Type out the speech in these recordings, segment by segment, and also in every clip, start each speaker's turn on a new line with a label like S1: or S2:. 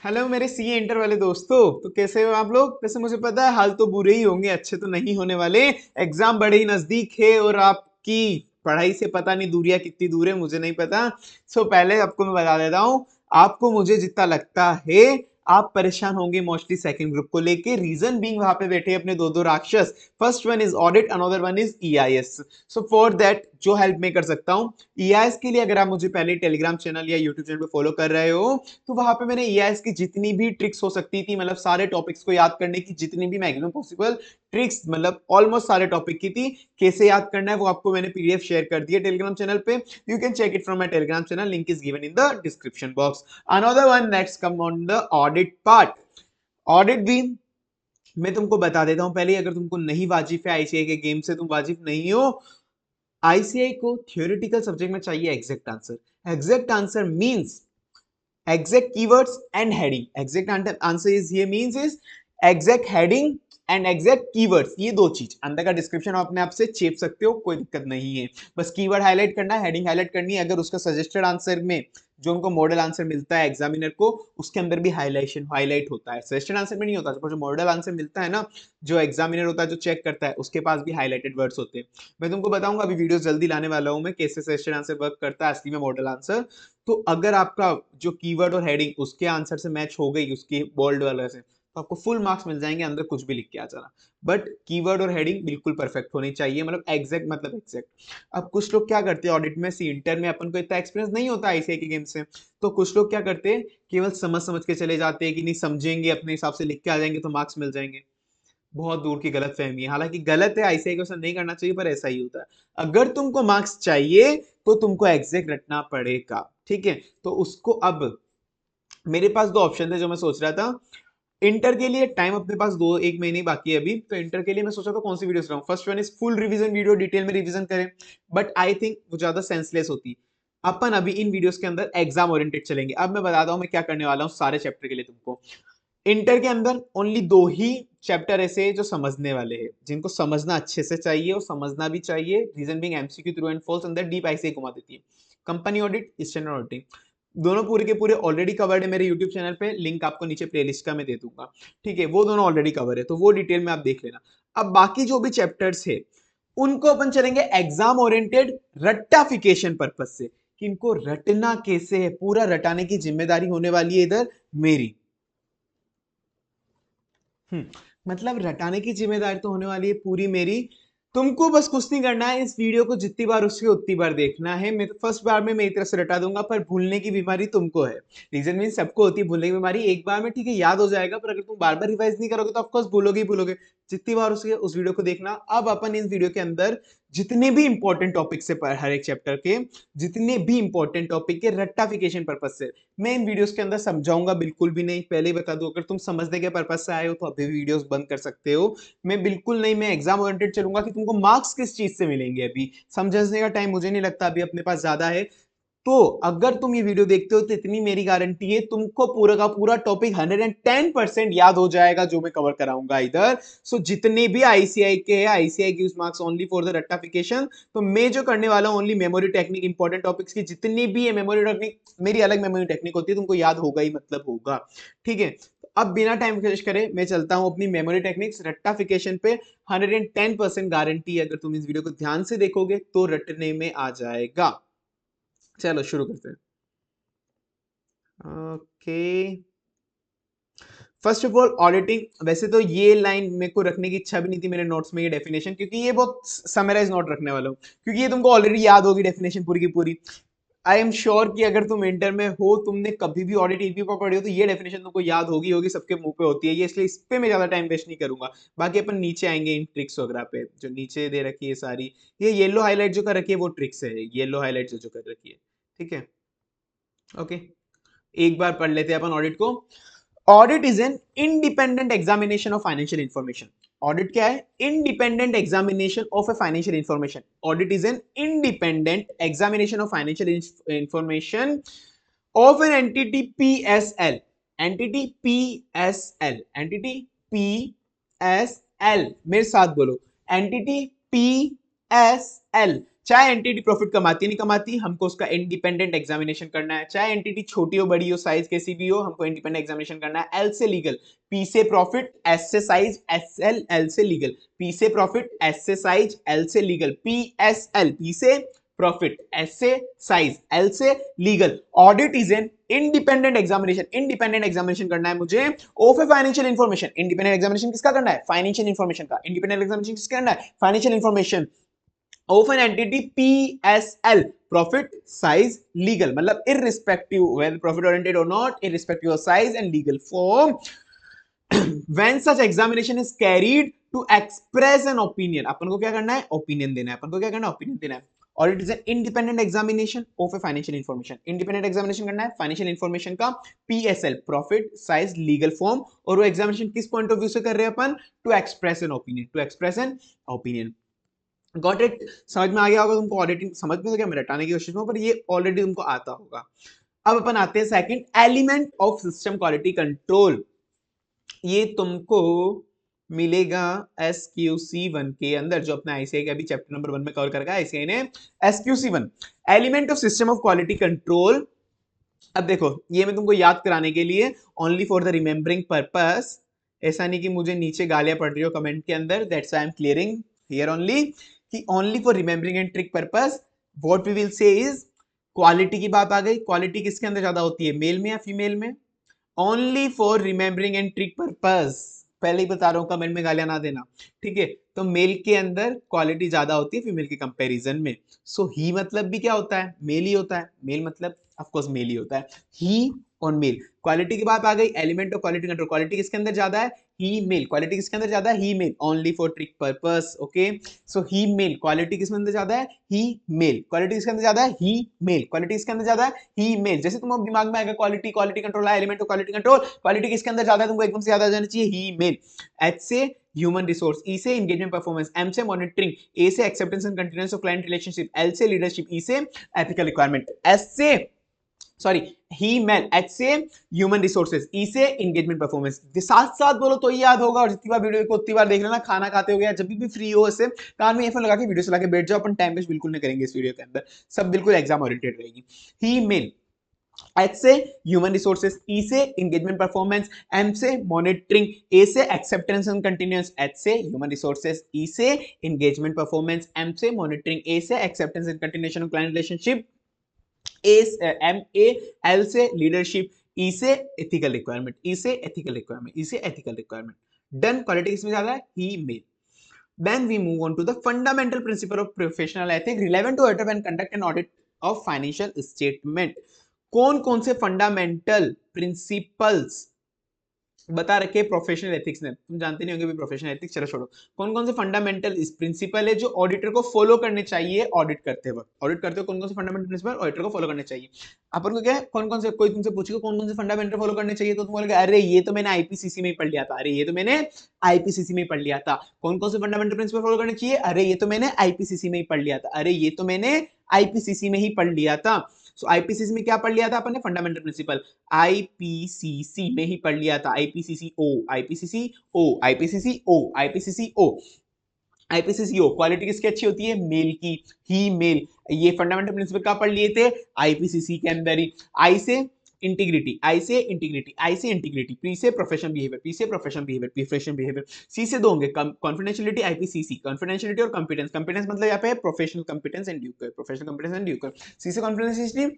S1: Hello मेरे CA inter वाले दोस्तों। तो कैसे हो आप लोग? वैसे मुझे पता है हाल तो बुरे ही होंगे, अच्छे तो नहीं होने वाले। एग्जाम बड़े ही नजदीक है और आपकी पढ़ाई से पता नहीं दूरियां कितनी दूर है, मुझे नहीं पता। पहले आपको मैं बता देता हूँ। आपको मुझे जितना लगता है आप परेशान होंगे मोस्टली सेकंड ग्रुप को लेके। रीजन बीइंग वहां पे बैठे अपने दो दो राक्षस। First one is audit, another one is EIS. So for that जो हेल्प मैं कर सकता हूँ ईआईएस के लिए, अगर आप मुझे पहले टेलीग्राम चैनल या यूट्यूब चैनल पे फॉलो कर रहे हो तो वहां पे मैंने ईआईएस की जितनी भी ट्रिक्स हो सकती थी, मतलब सारे टॉपिक्स को याद करने की जितनी भी मैक्सिमम पॉसिबल ट्रिक्स, मतलब ऑलमोस्ट सारे टॉपिक की थी। कैसे याद करना है वो आपको मैंने पीडीएफ शेयर कर दिया टेलीग्राम चैनल पे। You can check it from my Telegram channel, link is given in the description box. Another one, let's come on the audit part. Audit भी मैं तुमको बता देता हूं पहले, अगर तुमको नहीं वाजिब है आईसीआई के गेम से, तुम वाजिब नहीं हो। आईसीआई को थियोरेटिकल सब्जेक्ट में चाहिए exact answer. Exact answer means exact keywords and heading. Exact answer is here means is exact heading and exact keywords, ये दो चीज अंदर का डिस्क्रिप्शन आप अपने आप से चेप सकते हो, कोई दिक्कत नहीं है। बस कीवर्ड हाईलाइट करना है, हेडिंग हाईलाइट करनी है। अगर उसका सजेस्टेड आंसर में जो उनको मॉडल आंसर मिलता है एग्जामिनर को, उसके अंदर भी हाईलाइट होता है। सजेस्टेड आंसर में नहीं होता, जो मॉडल आंसर मिलता है ना, जो एग्जामिनर होता है जो चेक करता है, उसके पास भी हाईलाइटेड वर्ड्स होते हैं। मैं तुमको बताऊंगा अभी, वीडियो जल्दी लाने वाला हूं मैं, कैसे सजेस्टेड आंसर वर्क करता है असली में मॉडल आंसर। तो अगर आपका जो कीवर्ड और हेडिंग उसके आंसर से मैच हो गई, उसकी बोल्ड वाले से, तो आपको फुल मार्क्स मिल जाएंगे, अंदर कुछ भी लिख के आ जाना। बट कीवर्ड और हेडिंग बिल्कुल परफेक्ट होनी चाहिए, मतलब एग्जैक्ट मतलब एग्जैक्ट। अब कुछ लोग क्या करते हैं ऑडिट में, सी इंटर में अपन को इतना एक्सपीरियंस नहीं होता आईसीआई के गेम से, तो कुछ लोग क्या करते हैं केवल समझ समझ के चले जाते हैं कि नहीं समझेंगे अपने हिसाब से लिख के आ जाएंगे तो मार्क्स मिल जाएंगे। बहुत दूर की गलत फहमी है, हालांकि गलत है, आईसीआई को ऐसा नहीं करना चाहिए, पर ऐसा ही होता है। अगर तुमको मार्क्स चाहिए तो तुमको एग्जैक्ट रटना पड़ेगा, ठीक है? तो उसको अब मेरे पास दो ऑप्शन थे जो मैं सोच रहा था। इंटर के लिए टाइम अपने पास दो एक महीने बाकी है अभी, तो इंटर के लिए मैं सोचा था कौन सी वीडियोस लाऊं। First one is full revision video, detail में रिवीजन करें, बट आई थिंक वो ज्यादा सेंसलेस होती। अपन अभी इन वीडियोस के अंदर एग्जाम ओरिएंटेड चलेंगे। अब मैं बताता हूं मैं क्या करने वाला हूं सारे चैप्टर के लिए तुमको। इंटर के अंदर ओनली दो ही चैप्टर ऐसे हैं जो समझने वाले हैं, जिनको समझना अच्छे से चाहिए और समझना भी चाहिए। Reason being MCQ true and false अंदर डीप आईसीआई घुमा देती है। कंपनी ऑडिट, स्टैंडर्ड ऑडिटिंग, दोनों पूरे के पूरे ऑलरेडी कवर्ड है मेरे यूट्यूब चैनल पे, लिंक आपको नीचे प्लेलिस्ट का मैं दे दूंगा, ठीक है? वो दोनों ऑलरेडी कवर है, तो वो डिटेल में आप देख लेना। अब बाकी जो भी चैप्टर्स है उनको अपन चलेंगे एग्जाम ओरिएंटेड रट्टाफिकेशन पर्पज से, कि इनको रटना कैसे है, पूरा रटाने की जिम्मेदारी होने वाली है इधर मेरी। मतलब रटाने की जिम्मेदारी तो होने वाली है पूरी मेरी। तुमको बस कुछ नहीं करना है, इस वीडियो को जितनी बार उसके उतनी बार देखना है। मैं तो फर्स्ट बार में मेरी तरफ से रटा दूंगा, पर भूलने की बीमारी तुमको है। रीजन मीन सबको होती है भूलने की बीमारी, एक बार में ठीक है याद हो जाएगा, पर अगर तुम बार बार रिवाइज नहीं करोगे तो ऑफकोर्स भूलोगे ही भूलोगे। जितनी बार उसके उस वीडियो को देखना। अब अपन इस वीडियो के अंदर जितने भी इंपॉर्टेंट टॉपिक से हर एक चैप्टर के जितने भी इंपॉर्टेंट टॉपिक के रट्टाफिकेशन पर्पज से मैं इन वीडियोस के अंदर समझाऊंगा बिल्कुल भी नहीं। पहले ही बता दूं, अगर तुम समझने के पर्पज से आए हो तो अभी वीडियोस बंद कर सकते हो। मैं बिल्कुल नहीं, मैं एग्जाम ओरिएंटेड चलूंगा कि तुमको मार्क्स किस चीज से मिलेंगे। अभी समझने का टाइम मुझे नहीं लगता अभी अपने पास ज्यादा है। तो अगर तुम ये वीडियो देखते हो तो इतनी मेरी गारंटी है तुमको पूरा का पूरा टॉपिक 110% याद हो जाएगा जो मैं कवर कराऊंगा इधर। जितने भी आईसीआई के हैं, ICI gives marks only for the रट्टाफिकेशन। तो मैं जो करने वाला हूं only memory technique, important topics की जितनी भी है मेमोरी टेक्निक, मेरी अलग मेमोरी टेक्निक होती है, तुमको याद होगा ही मतलब होगा, ठीक है? तो अब बिना टाइम वेस्ट करे मैं चलता हूं अपनी मेमोरी टेक्निक्स रट्टाफिकेशन पे। 110% गारंटी है, अगर तुम इस वीडियो को ध्यान से देखोगे तो रटने में आ जाएगा। चलो शुरू करते हैं। Okay, first of all auditing. वैसे तो ये लाइन मेरे को रखने की इच्छा भी नहीं थी मेरे नोट्स में, ये डेफिनेशन, क्योंकि ये बहुत समराइज नोट रखने वाला हूँ, क्योंकि ये तुमको ऑलरेडी याद होगी डेफिनेशन पूरी की पूरी। आई एम श्योर कि अगर तुम इंटर में हो, तुमने कभी भी ऑडिट ईपी पर पढ़ी हो, तो ये डेफिनेशन तुमको याद होगी होगी, सबके मुंह पे होती है ये, इसलिए इस पे मैं ज्यादा टाइम वेस्ट नहीं करूंगा। बाकी अपन नीचे आएंगे इन ट्रिक्स वगैरह पे, जो नीचे दे रखी है सारी। ये येलो हाईलाइट जो कर रखी है वो ट्रिक्स है, येलो हाईलाइट जो कर रखी है, ठीक है? ओके, एक बार पढ़ लेते हैं अपन ऑडिट को। Audit is an independent examination of financial information. Audit क्या है? Independent examination of a financial information. Audit is an independent examination of financial information of an entity PSL. Entity PSL, entity PSL, मेरे साथ बोलो, entity PSL. चाहे entity profit कमाती नहीं कमाती, हमको उसका इंडिपेंडेंट एग्जामिनेशन करना है। चाहे एंटिटी छोटी हो बड़ी हो साइज कैसी भी हो, हमको इंडिपेंडेंट एग्जामिनेशन करना है। एल से लीगल, पी से प्रॉफिट, एस से साइज, एस एल, एल से लीगल, पी से प्रॉफिट, एस से साइज, एल से legal, P S L, P से प्रॉफिट, एस से साइज, एल से legal. Audit is an independent examination, independent examination करना है मुझे। ओ for financial information, independent examination किसका करना है? फाइनेंशियल इंफॉर्मेशन का। इंडिपेंडेंट एग्जामिनेशन किसका करना है? Financial information of an entity PSL, profit size legal, मतलब irrespective whether profit oriented or not, irrespective of size and legal form, when such examination is carried to express an opinion, अपन को क्या करना है? Opinion देना है। अपन को क्या करना है? ओपिनियन देना है। और it is an independent examination of a financial information, independent examination करना है फाइनेंशियल इंफॉर्मेशन का, PSL, profit size legal form. और वो एग्जामिनेशन किस पॉइंट ऑफ व्यू से कर रहे हैं अपन? To express an opinion, to express an opinion. Got it? समझ में आ गया होगा तुमको? ऑडिटिंग समझ में तो क्या मैं रटाने की कोशिश में, पर ये ऑलरेडी तुमको आता होगा। अब अपन आते हैं second, element of system quality control. ये तुमको मिलेगा SQC1 के अंदर, जो अपना ICAI के अभी चैप्टर नंबर 1 में कवर करेगा ICAI ने। SQC1, element of system of quality control. अब देखो, ये मैं तुमको याद कराने के लिए, only for the remembering purpose, ऐसा नहीं कि मुझे नीचे गालियां पड़ रही हो कमेंट के अंदर, that's I am clearing here only, कि only for remembering and trick purpose what we will say is, quality की बात आ गई। क्वालिटी किसके अंदर ज्यादा होती है, मेल में या फीमेल में? Only for remembering and trick purpose, पहले ही बता रहा हूं, कमेंट में गालियां ना देना, ठीक है? तो मेल के अंदर क्वालिटी ज्यादा होती है फीमेल के कंपैरिजन में। सो ही मतलब भी क्या होता है? मेल ही होता है। मेल मतलब ऑफ कोर्स मेल ही होता है। ही और मेल, क्वालिटी की बात आ गई, element of quality control, quality किसके अंदर ज्यादा है? He male. क्वालिटी किसके अंदर ज्यादा है? He male, only for trick purpose, okay? So he male, quality किसके अंदर ज्यादा है? He male. क्वालिटी किसके अंदर ज्यादा है? He male. क्वालिटी किसके अंदर ज्यादा है? He mail. जैसे तुम दिमाग में आएगा क्वालिटी, क्वालिटी कंट्रोल है, element of quality control, quality किसके अंदर ज्यादा है? तुमको एकदम से ज्यादा जाना चाहिए ही मेल। एच से ह्यूमन रिसोर्स, ई से एंगेजमेंट परफॉर्मेंस, एम से मॉनिटरिंग, ए से acceptance and continuous of client relationship, L से लीडरशिप, ई से एथिकल रिक्वायरमेंट, एस से सॉरी ही मेल, एच से ह्यूमन रिसोर्सेज, ई से एंगेजमेंट परफॉर्मेंस। साथ साथ बोलो तो ही याद होगा, और जितनी बार वीडियो को उतनी बार देख लेना, खाना खाते हो गया जब भी फ्री हो, इससे कान में ईयरफोन लगा के वीडियो चला के बैठ जाओ, अपन टाइम वेस्ट बिल्कुल नहीं करेंगे इस वीडियो के अंदर, सब बिल्कुल एग्जाम ओरिएंटेड रहेगी। ही मेल, एच से ह्यूमन रिसोर्सेज, ई से एंगेजमेंट परफॉर्मेंस, एम से मॉनिटरिंग, ए से एक्सेप्टेंस एंड कंटिन्यूअस, एच से ह्यूमन रिसोर्सेज, ई से एंगेजमेंट परफॉर्मेंस, एम से मॉनिटरिंग, ए से acceptance and continuation of client relationship, M A L से लीडरशिप, ई से ethical requirement, ई से एथिकल रिक्वायरमेंट, ई से एथिकल रिक्वायरमेंट। डन। क्वालिटी किसमें ज्यादा है? He mail. Then we move on to the fundamental principle of professional ethics relevant to audit and conduct an audit of financial statement. कौन कौन से fundamental principles बता रखे professional ethics ने? तुम जानते नहीं होंगे भी प्रोफेशनल एथिक्स, चलो छोड़ो। कौन कौन से फंडामेंटल प्रिंसिपल है जो ऑडिटर को फॉलो करने चाहिए ऑडिट करते वक्त? ऑडिट करते हो कौन कौन से फंडामेंटल प्रिंसिपल ऑडिटर को फॉलो करने चाहिए? अपन को क्या है, कौन कौन से, कोई तुमसे पूछेगा कौन कौन से फंडामेंटल फॉलो करने चाहिए, तो तुम बोलोगे अरे ये तो मैंने आईपीसीसी में ही पढ़ लिया था, अरे ये तो मैंने आईपीसीसी में ही पढ़ लिया था। कौन कौन से फंडामेंटल प्रिंसिपल फॉलो करने चाहिए? अरे ये तो मैंने आईपीसीसी में ही पढ़ लिया था, अरे ये तो मैंने आईपीसीसी में ही पढ़ लिया था। सो आईपीसीसी में क्या पढ़ लिया था अपन ने? Fundamental principle. आईपीसीसी में ही पढ़ लिया था, आईपीसीसी ओ, आईपीसीसी ओ, आईपीसीसी ओ, आईपीसीसी ओ, आईपीसीसी ओ। क्वालिटी किसकी अच्छी होती है? मेल की, ही मेल। ये फंडामेंटल प्रिंसिपल कहाँ पढ़ लिए थे? आईपीसीसी के अंदर ही। आई से इंटीग्रिटी, आई से इंटीग्रिटी, आई से इंटीग्रिटी, पी से प्रोफेशनल बिहेवियर, पी से professional behaviour, professional behaviour, C से दो होंगे कॉन्फिडेंशियलिटी, आईपीसीसी, कॉन्फिडेंशियलिटी और कॉम्पिटेंस। कॉम्पिटेंस मतलब यहाँ पे है professional competence and due, professional competence and due. C से कॉन्फिडेंशियलिटी,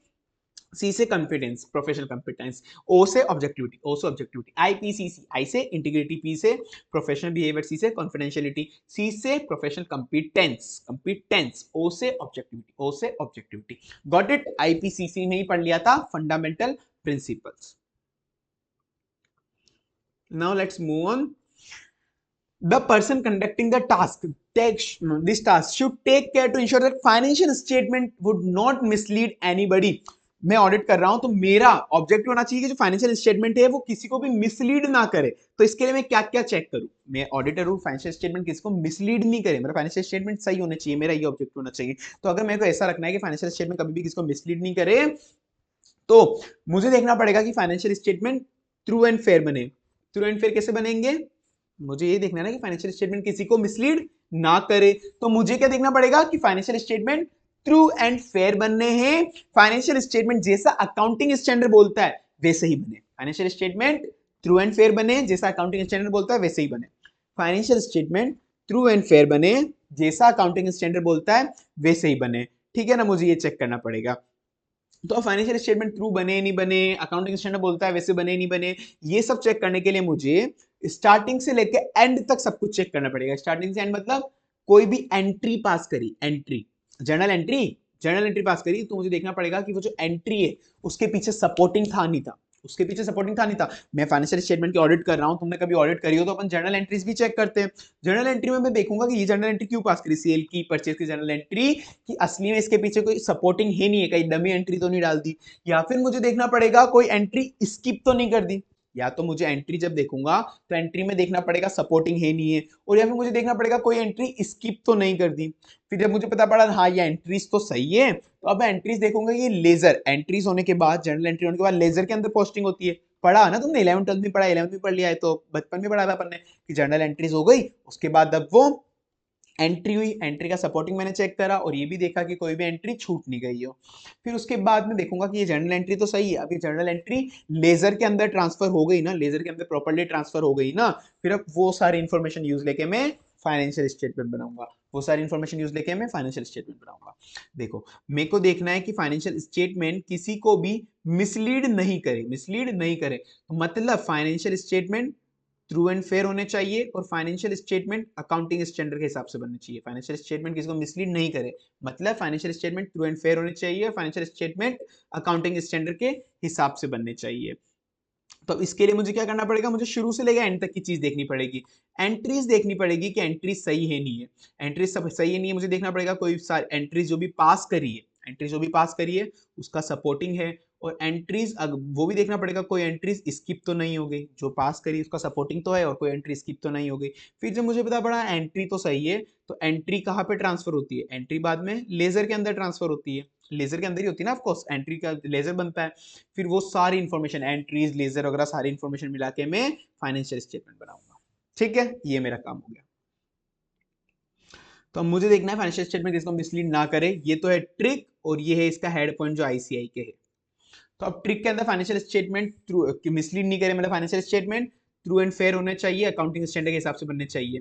S1: सी से कॉन्फिडेंस, प्रोफेशनल कॉम्पिटेंस, ओ से ऑब्जेक्टिविटी, ओ से ऑब्जेक्टिविटी, आईपीसीसी, आई से इंटीग्रिटी, पी से प्रोफेशनल बिहेवियर, सी से कॉन्फिडेंशियलिटी, सी से प्रोफेशनल कॉम्पिटेंस, कॉम्पिटेंस, ओ से ऑब्जेक्टिविटी, ओ से ऑब्जेक्टिविटी। Got it? आईपीसीसी में ही पढ़ लिया था fundamental principles. Now let's move on. The person conducting the task this task should take care to ensure that financial statement would not mislead anybody. मैं audit कर रहा हूं तो मेरा ऑब्जेक्टिव होना चाहिए कि जो फाइनेंशियल स्टेटमेंट है वो किसी को भी मिसलीड ना करे। तो इसके लिए मैं क्या क्या चेक करूं? मैं ऑडिटर हूं, फाइनेंशियल स्टेटमेंट किसी को मिसलीड नहीं करे, मेरा फाइनेंशियल स्टेटमेंट सही होना चाहिए, मेरा ये ऑब्जेक्टिव होना चाहिए। तो अगर मेरे को ऐसा रखना है कि फाइनेंशियल स्टेटमेंट कभी भी किसी को मिसलीड नहीं करे, तो मुझे देखना पड़ेगा कि financial statement true and fair बने। ट्रू एंड फेयर कैसे बनेंगे? मुझे ये देखना है ना कि फाइनेंशियल स्टेटमेंट किसी को मिसलीड ना करे, तो मुझे क्या देखना पड़ेगा कि financial statement true and fair बनने हैं। फाइनेंशियल स्टेटमेंट जैसा अकाउंटिंग स्टैंडर्ड बोलता है वैसे ही बने। Financial statement true and fair बने जैसा अकाउंटिंग स्टैंडर्ड बोलता है वैसे ही बने। Financial statement true and fair बने जैसा अकाउंटिंग स्टैंडर्ड बोलता है वैसे ही बने। ठीक है ना, मुझे ये चेक करना पड़ेगा। तो फाइनेंशियल स्टेटमेंट ट्रू बने नहीं बने, अकाउंटिंग स्टैंडर्ड बोलता है वैसे बने नहीं बने, ये सब चेक करने के लिए मुझे स्टार्टिंग से लेके एंड तक सब कुछ चेक करना पड़ेगा। स्टार्टिंग से एंड मतलब कोई भी एंट्री पास करी, एंट्री जर्नल एंट्री पास करी, तो मुझे देखना पड़ेगा कि वो जो एंट्री है उसके पीछे सपोर्टिंग था नहीं था, उसके पीछे सपोर्टिंग था नहीं था। मैं फाइनेंशियल स्टेटमेंट की ऑडिट कर रहा हूं, तुमने कभी ऑडिट करी हो तो अपन जर्नल एंट्रीज भी चेक करते हैं। जर्नल एंट्री में मैं देखूंगा कि ये जर्नल एंट्री क्यों पास करी, सेल की परचेज की जर्नल एंट्री, कि असली में इसके पीछे कोई सपोर्टिंग है नहीं है, कहीं डमी एंट्री तो नहीं डाल दी, या फिर मुझे देखना पड़ेगा कोई एंट्री स्किप तो नहीं कर दी। या तो मुझे एंट्री जब देखूंगा तो एंट्री में देखना पड़ेगा सपोर्टिंग है नहीं है, और या फिर मुझे देखना पड़ेगा कोई एंट्री स्किप तो नहीं कर दी। फिर जब मुझे पता पड़ा हाँ ये एंट्रीज तो सही है, तो अब एंट्रीज देखूंगा, ये लेजर एंट्रीज होने के बाद, जर्नल एंट्री होने के बाद लेजर के अंदर पोस्टिंग होती है। पढ़ा ना तुमने, 11 12 में पढ़ा, 11 में पढ़ लिया है, तो बचपन में पढ़ा था अपन ने कि जर्नल एंट्रीज हो गई, उसके बाद अब वो एंट्री हुई, एंट्री का सपोर्टिंग मैंने चेक करा और ये भी देखा कि कोई भी एंट्री छूट नहीं गई हो। फिर उसके बाद में देखूंगा कि ये जर्नल एंट्री तो सही है, अभी जर्नल एंट्री लेजर के अंदर ट्रांसफर हो गई ना, लेजर के अंदर प्रॉपर्ली ट्रांसफर हो गई ना, फिर अब वो सारी इंफॉर्मेशन यूज लेके मैं फाइनेंशियल स्टेटमेंट बनाऊंगा, वो सारी इंफॉर्मेशन यूज लेके मैं फाइनेंशियल स्टेटमेंट बनाऊंगा। देखो, मेरे को देखना है कि फाइनेंशियल स्टेटमेंट किसी को भी मिसलीड नहीं करे, मिसलीड नहीं करे, तो मतलब financial statement true and fair होने चाहिए और फाइनेंशियल स्टेटमेंट अकाउंटिंग स्टैंडर्ड के हिसाब से बनने चाहिए। फाइनेंशियल स्टेटमेंट किसी को मिसलीड नहीं करे, मतलब financial statement true and fair होने चाहिए और फाइनेंशियल स्टेटमेंट अकाउंटिंग स्टैंडर्ड के हिसाब से बनने चाहिए। तो इसके लिए मुझे क्या करना पड़ेगा, मुझे शुरू से लेकर एंड तक की चीज देखनी पड़ेगी, एंट्रीज देखनी पड़ेगी कि एंट्रीज सही है नहीं है, एंट्रीज सब सही है नहीं है, मुझे देखना पड़ेगा कोई एंट्रीज जो भी पास करी है, एंट्रीज जो भी पास करी है उसका सपोर्टिंग है, और एंट्रीज वो भी देखना पड़ेगा कोई एंट्रीज स्किप तो नहीं हो गई, जो पास करी उसका सपोर्टिंग तो है और कोई एंट्री स्किप तो नहीं हो गई। फिर जब मुझे पता पड़ा एंट्री तो सही है, तो एंट्री कहाँ पे ट्रांसफर होती है, एंट्री बाद में लेजर के अंदर ट्रांसफर होती है, लेजर के अंदर ही होती है ना, ऑफकोर्स एंट्री का लेजर बनता है। फिर वो सारी इंफॉर्मेशन एंट्रीज लेजर वगैरह सारी इंफॉर्मेशन मिला के मैं फाइनेंशियल स्टेटमेंट बनाऊंगा। ठीक है, ये मेरा काम हो गया। तो अब मुझे देखना है फाइनेंशियल स्टेटमेंट किसको मिसलीड ना करे, ये तो है ट्रिक और ये है इसका हेड पॉइंट जो आईसीआई के है। तो अब ट्रिक के अंदर फाइनेंशियल स्टेटमेंट ट्रू मिसलीड नहीं करे, मतलब financial statement true and fair होने चाहिए, अकाउंटिंग स्टैंडर्ड के हिसाब से बनने चाहिए।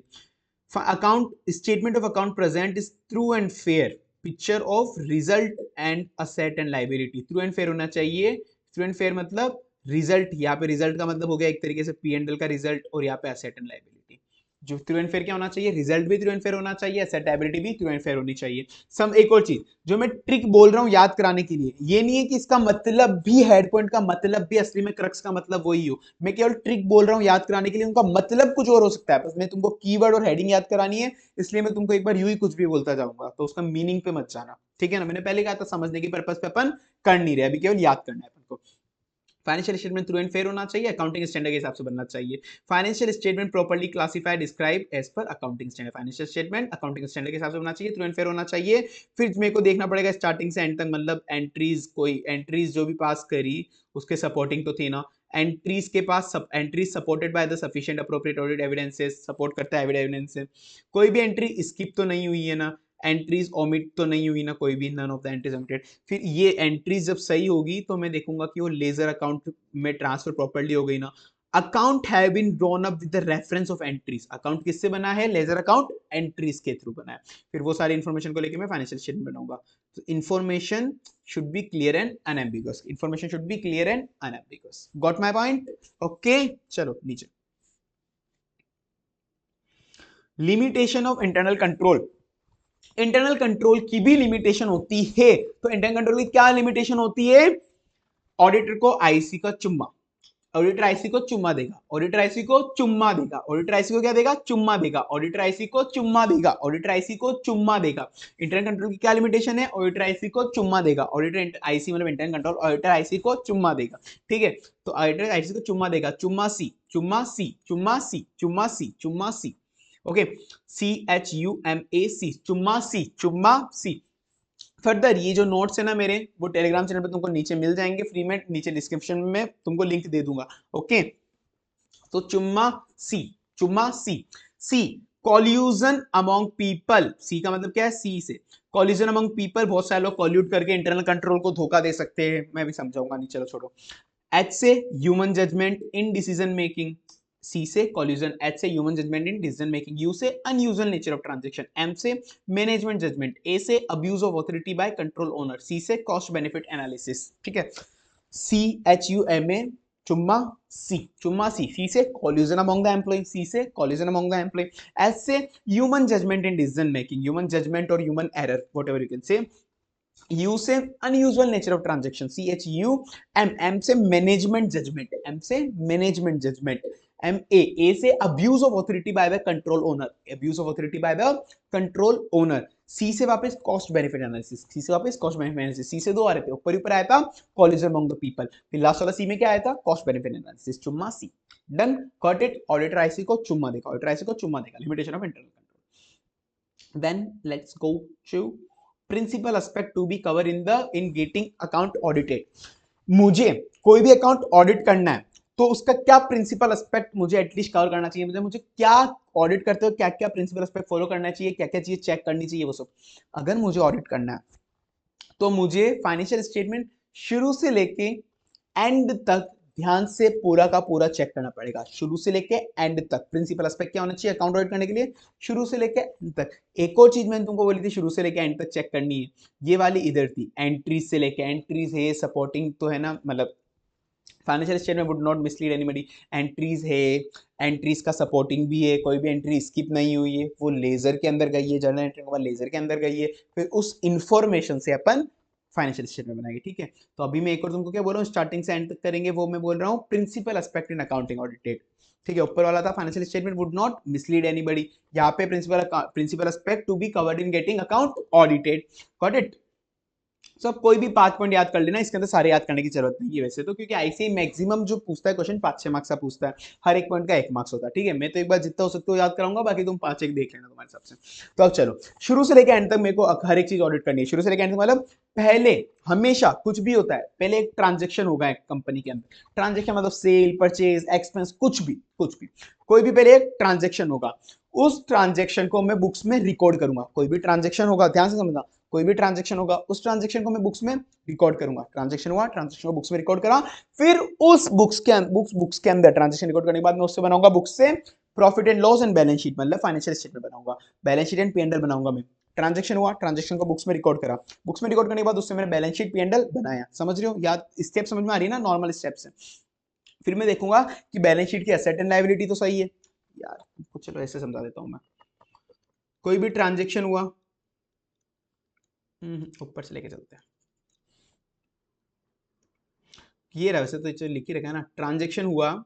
S1: Account statement of account present is true and fair picture of result and asset and liability, true and fair होना चाहिए। ट्रू एंड फेयर मतलब रिजल्ट, यहाँ पे रिजल्ट का मतलब हो गया एक तरीके से पी एंड एल का रिजल्ट, और यहाँ पे असेट एंड लाइबिलिटी। जो ट्रू एंड फेयर क्या होना चाहिए, रिजल्ट भी ट्रू एंड फेयर होना चाहिए, असेट लायबिलिटी भी ट्रू एंड फेयर होनी चाहिए। सम एक और चीज जो मैं ट्रिक बोल रहा हूं याद कराने के लिए, ये नहीं है कि इसका मतलब भी हेड पॉइंट का मतलब भी असली में क्रक्स का मतलब वही हो, मैं केवल ट्रिक बोल रहा हूं याद कराने के लिए, उनका मतलब कुछ और हो सकता है, बस मैं तुमको कीवर्ड और हेडिंग याद करानी है, इसलिए मैं तुमको एक बार यूं ही कुछ भी बोलता जाऊंगा, तो उसका मीनिंग पे मत जाना। ठीक है ना, मैंने पहले कहा था समझने की पर्पज पे अपन कर नहीं रहे, अभी केवल याद करना है अपन को। Financial statement true and fair होना चाहिए, अकाउंटिंग स्टैंडर्ड के हिसाब से बनना चाहिए। Financial statement properly classified describe as per accounting standard, financial statement accounting standard के हिसाब से बनना चाहिए, ट्रू एंड फेयर होना चाहिए। फिर मेरे को देखना पड़ेगा स्टार्टिंग से एंड तक, मतलब एंट्रीज, कोई एंट्रीज जो भी पास करी उसके सपोर्टिंग तो थी ना, एंट्रीज के पास entries supported by the sufficient appropriate audit evidences, support करता है एविडेंस से, कोई भी एंट्री स्किप तो नहीं हुई है ना, एंट्रीज ओमिट तो नहीं हुई ना कोई भी, none of the entries omitted. फिर ये एंट्रीज जब सही होगी तो मैं देखूंगा कि वो लेजर अकाउंट में ट्रांसफर प्रॉपर्ली हो गई ना। Account have been drawn up with the reference of entries, account किससे बना है, लेजर अकाउंट एंट्रीज के थ्रू बना है। फिर वो सारी इंफॉर्मेशन को लेकर मैं फाइनेंशियल स्टेटमेंट बनाऊंगा। तो information should be clear and unambiguous, information should be clear and unambiguous, got my point? Okay, चलो नीचे। Limitation of internal control, internal control की भी लिमिटेशन होती है। तो इंटरनल कंट्रोल की क्या लिमिटेशन होती है, ऑडिटर को आईसी का चुम्मा, ऑडिटर आईसी को चुम्मा देगा, ऑडिटर आईसी को चुम्मा देगा, ऑडिटर आईसी को क्या देगा, चुम्मा देगा, ऑडिटर आईसी को चुम्मा देगा, ऑडिटर आईसी को चुम्मा देगा। इंटरनल कंट्रोल की क्या लिमिटेशन है, ऑडिटर आईसी को चुम्मा देगा, ऑडिटर आईसी मतलब इंटरनल कंट्रोल, ऑडिटर आईसी को चुम्मा देगा। ठीक है, तो ऑडिटर आईसी को चुम्मा देगा, चुम्मा सी, चुम्मा सी, चुम्मा सी, चुम्मा सी, चुम्मा सी, ओके, CHUMAC, चुम्मा सी, चुम्मा सी। फर्दर ये जो नोट्स है ना मेरे, वो टेलीग्राम चैनल पे तुमको नीचे मिल जाएंगे फ्री में, नीचे डिस्क्रिप्शन में तुमको लिंक दे दूंगा। ओके, तो चुम्मा सी, चुम्मा सी, सी कॉल्यूजन अमॉन्ग पीपल, सी का मतलब क्या है, सी से कॉल्यूजन अमॉन्ग पीपल, बहुत सारे लोग कॉल्यूट करके इंटरनल कंट्रोल को धोखा दे सकते हैं, मैं भी समझाऊंगा नहीं, चलो छोड़ो। एच से human judgement in decision making, C से कॉल्यूजन, एच से human judgement in decision making, U से unusual nature of transaction, M से मैनेजमेंट जजमेंट, ए से abuse of authority by control owner, C से कॉस्ट बेनिफिट एनालिसिस। ठीक है, C H U M A, चुम्मा C, चुम्मा C से collusion among the employee, C से collusion among the employee, S से human judgement in decision making, human judgement और human error whatever you can say, U से unusual nature of transaction, C H U M, M से management judgement, M से management judgement, M A से abuse of authority by the control owner, abuse of authority by the control owner, C से वापस cost benefit analysis, सी से वापस cost benefit analysis, सी से दो आ रहे थे, ऊपर ऊपर आया था कॉल्यूजन अमंग द पीपल, फिर लास्ट वाला सी में क्या आया था, कॉस्ट बेनिफिट एनालिसिस, चुम्मा C, done, got it. Auditor IC को चुम्मा देखा, ऑडिटर आईसी को चुम्मा देखा, limitation of internal control. Then let's go to principal aspect to be cover in getting account audited. मुझे कोई भी अकाउंट ऑडिट करना है तो उसका क्या प्रिंसिपल एस्पेक्ट मुझे एटलीस्ट कवर करना चाहिए, मुझे क्या ऑडिट करते हो, क्या क्या प्रिंसिपल एस्पेक्ट फॉलो करना चाहिए, क्या क्या चीज चेक करनी चाहिए, वो सब। अगर मुझे ऑडिट करना है तो मुझे फाइनेंशियल स्टेटमेंट शुरू से लेके एंड तक ध्यान से पूरा का पूरा चेक करना पड़ेगा, शुरू से लेके एंड तक। प्रिंसिपल एस्पेक्ट क्या होना चाहिए अकाउंट ऑडिट करने के लिए, शुरू से लेके एंड तक। एक और चीज मैंने तुमको बोली थी शुरू से लेके एंड तक चेक करनी है, ये वाली इधर थी, एंट्रीज से लेके, एंट्रीज है सपोर्टिंग तो है ना, मतलब financial statement would not mislead anybody, entries है, एंट्रीज का सपोर्टिंग भी है, कोई भी एंट्री स्किप नहीं हुई है, वो लेजर के अंदर गई है, जर्नल एंट्री के बाद लेजर के अंदर गई है, फिर उस इंफॉर्मेशन से अपन फाइनेंशियल स्टेटमेंट बनाएंगे। ठीक है, तो अभी मैं एक और तुमको क्या बोल रहा हूँ, स्टार्टिंग से एंड तक करेंगे, वो मैं बोल रहा हूँ principal aspect in accounting audited. ठीक है, ऊपर वाला था financial statement would not mislead anybody, यहाँ पे principal aspect to be covered in getting account audited, got it. So so, कोई भी 5 पॉइंट याद कर लेना, इसके अंदर सारे याद करने की जरूरत नहीं है वैसे तो, क्योंकि ऐसे ही मैक्सिमम जो पूछता है क्वेश्चन 5-6 मार्क्स का पूछता है, हर एक पॉइंट का 1 मार्क्स होता है। ठीक है, मैं तो एक बार जितना हो सकता है याद कराऊंगा, बाकी तुम 5-1 देख लेना तुम्हारे हिसाब से। तो अब चलो, शुरू से लेकर एंड तक मेरे को हर एक चीज ऑडिट करनी है, शुरू से लेकर एंड तक, मतलब पहले हमेशा कुछ भी होता है पहले एक ट्रांजेक्शन होगा एक कंपनी के अंदर, ट्रांजेक्शन मतलब सेल, परचेज, एक्सपेंस, कुछ भी कोई भी पहले एक ट्रांजेक्शन होगा, उस ट्रांजेक्शन को मैं बुक्स में रिकॉर्ड करूंगा। कोई भी ट्रांजेक्शन होगा, ध्यान से समझना, कोई भी ट्रांजेक्शन होगा उस ट्रांजेक्शन को मैं बुक्स में रिकॉर्ड करूंगा, ट्रांजेक्शन हुआ, ट्रांजेक्शन को बुक्स में रिकॉर्ड करा, फिर उस बुक्स के अंदर ट्रांजेक्शन रिकॉर्ड करने के बाद मैं उससे बनाऊंगा बुक्स से profit and loss and balance sheet, मतलब फाइनेंशियल स्टेटमेंट बनाऊंगा, बैलेंस शीट एंड पी&एल बनाऊंगा मैं। ट्रांजेक्शन हुआ, ट्रांजेक्शन को बुक्स में रिकॉर्ड करा, बुक्स में रिकॉर्ड करने के बाद उससे मैंने बैलेंस शीट पी&एल बनाया, समझ रहे हो, याद स्टेप समझ में आ रही है ना, नॉर्मल स्टेप्स है। फिर मैं देखूंगा कि बैलेंस शीट की एसेट एंड लायबिलिटी तो सही है यार, चलो ऐसे समझा देता हूं मैं। कोई भी ट्रांजेक्शन हुआ, ऊपर से लेके चलते हैं, ये रहा, वैसे तो लिख ही रखा है ना, ट्रांजेक्शन हुआ,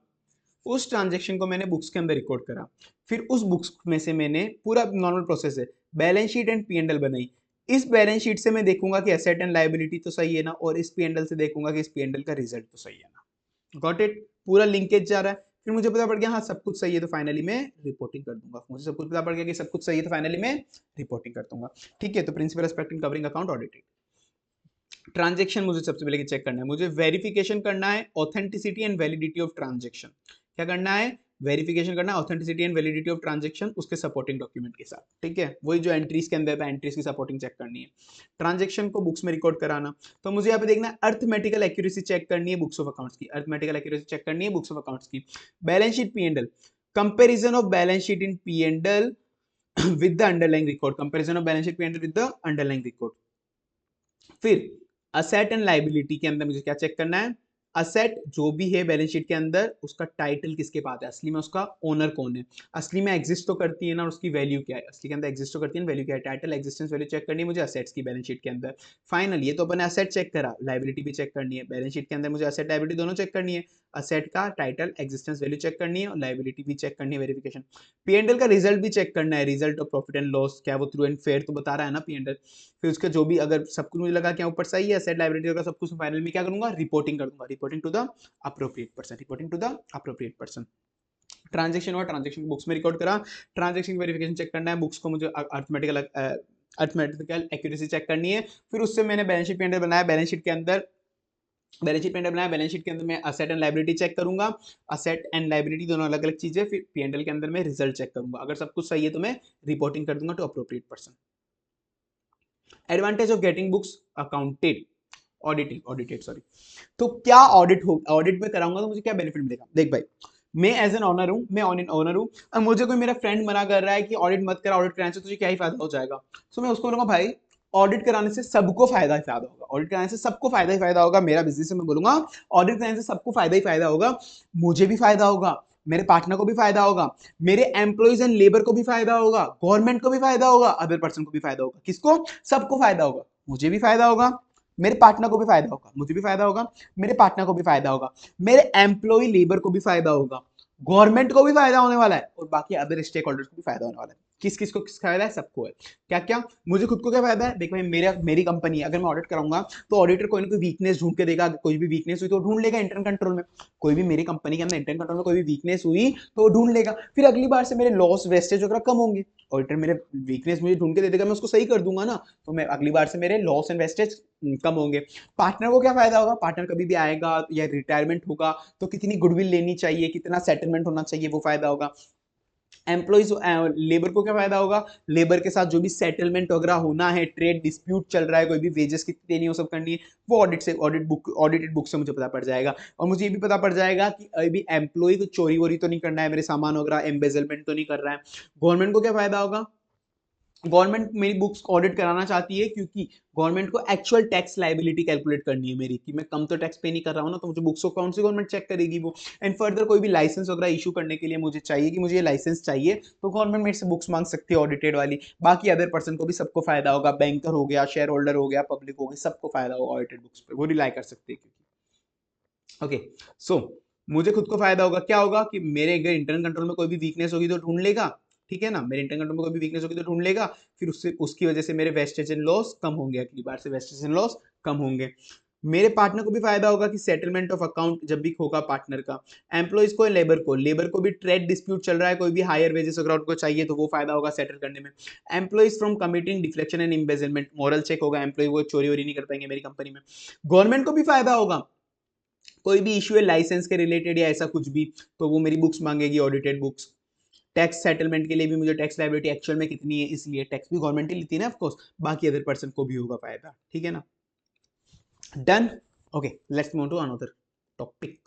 S1: उस ट्रांजेक्शन को मैंने बुक्स के अंदर रिकॉर्ड करा, फिर उस बुक्स में से मैंने पूरा नॉर्मल प्रोसेस है, बैलेंस शीट एंड पी&एल बनाई, इस बैलेंस शीट से मैं देखूंगा कि एसेट एंड लायबिलिटी तो सही है ना, और इस पी&एल से देखूंगा कि इस पी&एल का रिजल्ट तो सही है ना, गॉट इट, पूरा लिंकेज जा रहा है। फिर मुझे पता पड़ गया हाँ सब कुछ सही है, तो फाइनली मैं रिपोर्टिंग कर दूंगा, मुझे सब कुछ पता पड़ गया कि सब कुछ सही है, तो फाइनली मैं रिपोर्टिंग कर दूंगा। ठीक है, तो principal aspect in covering account audited. Transaction मुझे सबसे पहले चेक करना है, मुझे वेरिफिकेशन करना है authenticity and validity of transaction. क्या करना है, वेरिफिकेशन करना है authenticity and validity of transaction उसके सपोर्टिंग डॉक्यूमेंट के साथ। ठीक है, वही जो एंट्रीज के अंदर था, एंट्रीज की सपोर्टिंग चेक करनी है, ट्रांजेक्शन को बुक्स में रिकॉर्ड कराना। तो मुझे यहाँ पे देखना है अर्थमेटिकल एक्यूरेसी चेक करनी है बुक्स ऑफ अकाउंट्स की, अर्थमेटिकल एक्यूरेसी चेक करनी है बुक्स ऑफ अकाउंट्स की। Balance sheet P and L, comparison of balance sheet in P and L with the underlying record, comparison of balance sheet P and L with the underlying record. फिर asset and liability के अंदर मुझे क्या check करना है, असेट जो भी है बैलेंस शीट के अंदर उसका टाइटल किसके पास है, असली में उसका ओनर कौन है, असली में एग्जिस्ट तो करती है ना, और उसकी वैल्यू क्या है, असली के अंदर एग्जिस्ट तो करती है, वैल्यू क्या है, टाइटल एग्जिस्टेंस वैल्यू चेक करनी है मुझे असेट्स की बैलेंस शीट के अंदर। फाइनल ये तो अपने असेट चेक करा, लाइबिलिटी भी चेक करनी है, बैलेंस शीट के अंदर मुझे असेट लाइबिलिटी दोनों चेक करनी है, असेट का टाइटल एग्जिस्टेंस वैल्यू चेक करनी है और लाइबिलिटी भी चेक करनी है, वेरिफिकेशन। पी&एल का रिजल्ट भी चेक करना है, result of profit and loss क्या वो ट्रू एंड फेयर तो बता रहा है ना पी&एल। फिर उसके जो भी अगर सब कुछ मुझे लगा कि ऊपर सही है, असेट लाइबिलिटी का सब कुछ, फाइनल में क्या करूंगा, रिपोर्टिंग कर दूंगा, reporting to the appropriate person, reporting to the appropriate person. Transaction हुआ, ट्रांजेक्शन को बुक्स में रिकॉर्ड करा, ट्रांजेक्शन की वेरिफिकेशन चेक करना है, बुक्स को मुझे अर्थमेटिकल एक्यूरेसी चेक करनी है, फिर उससे मैंने बैलेंस शीट पी&एल बनाया, बैलेंस शीट के अंदर बैलेंस शीट पेंडल बनाया, बैलेंस शीट के अंदर मैं असेट एंड लाइबिलिटी चेक करूंगा, असेट एंड लाइबिलिटी दोनों अलग अलग चीजें, फिर पीएनएल के अंदर मैं रिजल्ट चेक करूंगा, अगर सब कुछ सही है तो मैं रिपोर्टिंग कर दूंगा to appropriate person. Advantage of getting books accounted audited sorry. तो क्या ऑडिट में कराऊंगा तो मुझे क्या बेनिफिट मिलेगा? देख भाई, मैं एज एन ऑनर हूं, मैं ऑनर हूं, अब मुझे कोई मेरा फ्रेंड मना कर रहा है कि ऑडिट मत करा, ऑडिट कराने से तुझे क्या ही फायदा हो जाएगा, तो मैं उसको बोलूंगा भाई ऑडिट कराने से सबको फायदा ही फायदा होगा, ऑडिट कराने से सबको फायदा ही फायदा होगा, मेरा बिजनेस है, मैं बोलूंगा ऑडिट कराने से सबको फायदा ही फायदा होगा, मुझे भी फायदा होगा, मेरे पार्टनर को भी फायदा होगा, मेरे एम्प्लॉइज एंड लेबर को भी फायदा होगा, गवर्नमेंट को भी फायदा होगा, अदर पर्सन को भी फायदा होगा, किसको? सबको फायदा होगा, मुझे भी फायदा होगा, मेरे पार्टनर को भी फायदा होगा, मुझे भी फायदा होगा, मेरे पार्टनर को भी फायदा होगा, मेरे एम्प्लॉय लेबर को भी फायदा होगा, गवर्नमेंट को भी फायदा होने वाला है, और बाकी अदर स्टेक होल्डर्स को भी फायदा होने वाला है। किस किस को किस फायदा है? सबको है। क्या क्या? मुझे खुद को क्या फायदा है? देख भाई, मेरी कंपनी, अगर मैं ऑडिट कराऊंगा तो ऑडिटर कोई ना कोई वीकनेस ढूंढ के देगा, कोई भी वीकनेस हुई तो ढूंढ लेगा इंटरनल कंट्रोल में, कोई भी मेरी कंपनी के अंदर इंटरनल कंट्रोल में कोई भी वीकनेस हुई तो वो ढूंढ लेगा, फिर अगली बार से मेरे लॉस वेस्टेज वगैरह कम होंगे, ऑडिटर मेरे वीकनेस मुझे ढूंढ के दे देगा, मैं उसको सही कर दूंगा ना, तो मैं अगली बार से मेरे लॉस एंड वेस्टेज कम होंगे। पार्टनर को क्या फायदा होगा? पार्टनर कभी भी आएगा या रिटायरमेंट होगा तो कितनी गुडविल लेनी चाहिए, कितना सेटलमेंट होना चाहिए, वो फायदा होगा। एम्प्लॉइज लेबर को क्या फायदा होगा? लेबर के साथ जो भी सेटलमेंट वगैरह होना है, ट्रेड डिस्प्यूट चल रहा है, कोई भी वेजेस कितनी देनी है वो सब करनी है, वो ऑडिटेड बुक से मुझे पता पड़ जाएगा, और मुझे ये भी पता पड़ जाएगा कि अभी एम्प्लॉय को चोरी वोरी तो नहीं करना है, मेरे सामान वगैरह एम्बेजलमेंट तो नहीं कर रहा है। गवर्नमेंट को क्या फायदा होगा? गवर्नमेंट मेरी बुक्स ऑडिट कराना चाहती है क्योंकि गवर्नमेंट को एक्चुअल टैक्स लाइबिलिटी कैलकुलेट करनी है मेरी, कि मैं कम तो टैक्स पे नहीं कर रहा हूँ ना, तो मुझे बुक्स को कौन सी गवर्नमेंट चेक करेगी वो। एंड फर्दर कोई भी लाइसेंस वगैरह इशू करने के लिए मुझे चाहिए कि मुझे ये लाइसेंस चाहिए, तो गवर्नमेंट मेरे से बुक्स मांग सकती है ऑडिटेड वाली। बाकी अदर पर्सन को भी सबको फायदा होगा, बैंकर हो गया, शेयर होल्डर हो गया, पब्लिक हो गई, सबको फायदा होगा ऑडिटेड बुक्स पे, वो रिलाई कर सकते हैं क्योंकि ओके। सो मुझे खुद को फायदा होगा, क्या होगा कि मेरे अगर इंटरनल कंट्रोल में कोई भी वीकनेस होगी तो ढूंढ लेगा, ठीक है ना, मेरे इंटरनल कंट्रोल में कोई भी वीकनेस होगी तो ढूंढ लेगा, फिर उससे उसकी वजह से मेरे वेस्टेज एंड लॉस कम होंगे, अगली बार से वेस्टेज एंड लॉस कम होंगे। मेरे पार्टनर को भी फायदा होगा कि सेटलमेंट ऑफ अकाउंट जब भी होगा पार्टनर का, एम्प्लॉइज को, लेबर को भी ट्रेड डिस्प्यूट चल रहा है, कोई भी हायर वेजेस वगैरह उनको चाहिए तो वो फायदा होगा सेटल करने में। Employees from committing deflection and embezzlement, moral check होगा, एम्प्लॉय वो चोरी वोरी नहीं कर पाएंगे मेरी कंपनी में। गवर्नमेंट को भी फायदा होगा, कोई भी इशू है लाइसेंस के रिलेटेड या ऐसा कुछ भी, तो वो मेरी बुक्स मांगेगी, ऑडिटेड बुक्स। टैक्स सेटलमेंट के लिए भी मुझे टैक्स लायबिलिटी एक्चुअल में कितनी है, इसलिए टैक्स भी गवर्नमेंट ही लेती है ना ऑफ कोर्स, बाकी अदर पर्सन को भी होगा फायदा, ठीक है ना। Done. Okay, let's move to another topic.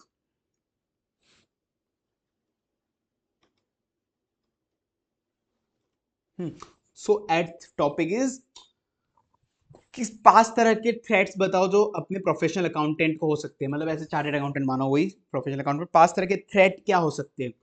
S1: So eight topic is, किस 5 तरह के थ्रेट्स बताओ जो अपने प्रोफेशनल अकाउंटेंट को हो सकते हैं, मतलब ऐसे चार्टेड अकाउंटेंट मानो वही प्रोफेशनल अकाउंटेंट, 5 तरह के थ्रेट क्या हो सकते हैं?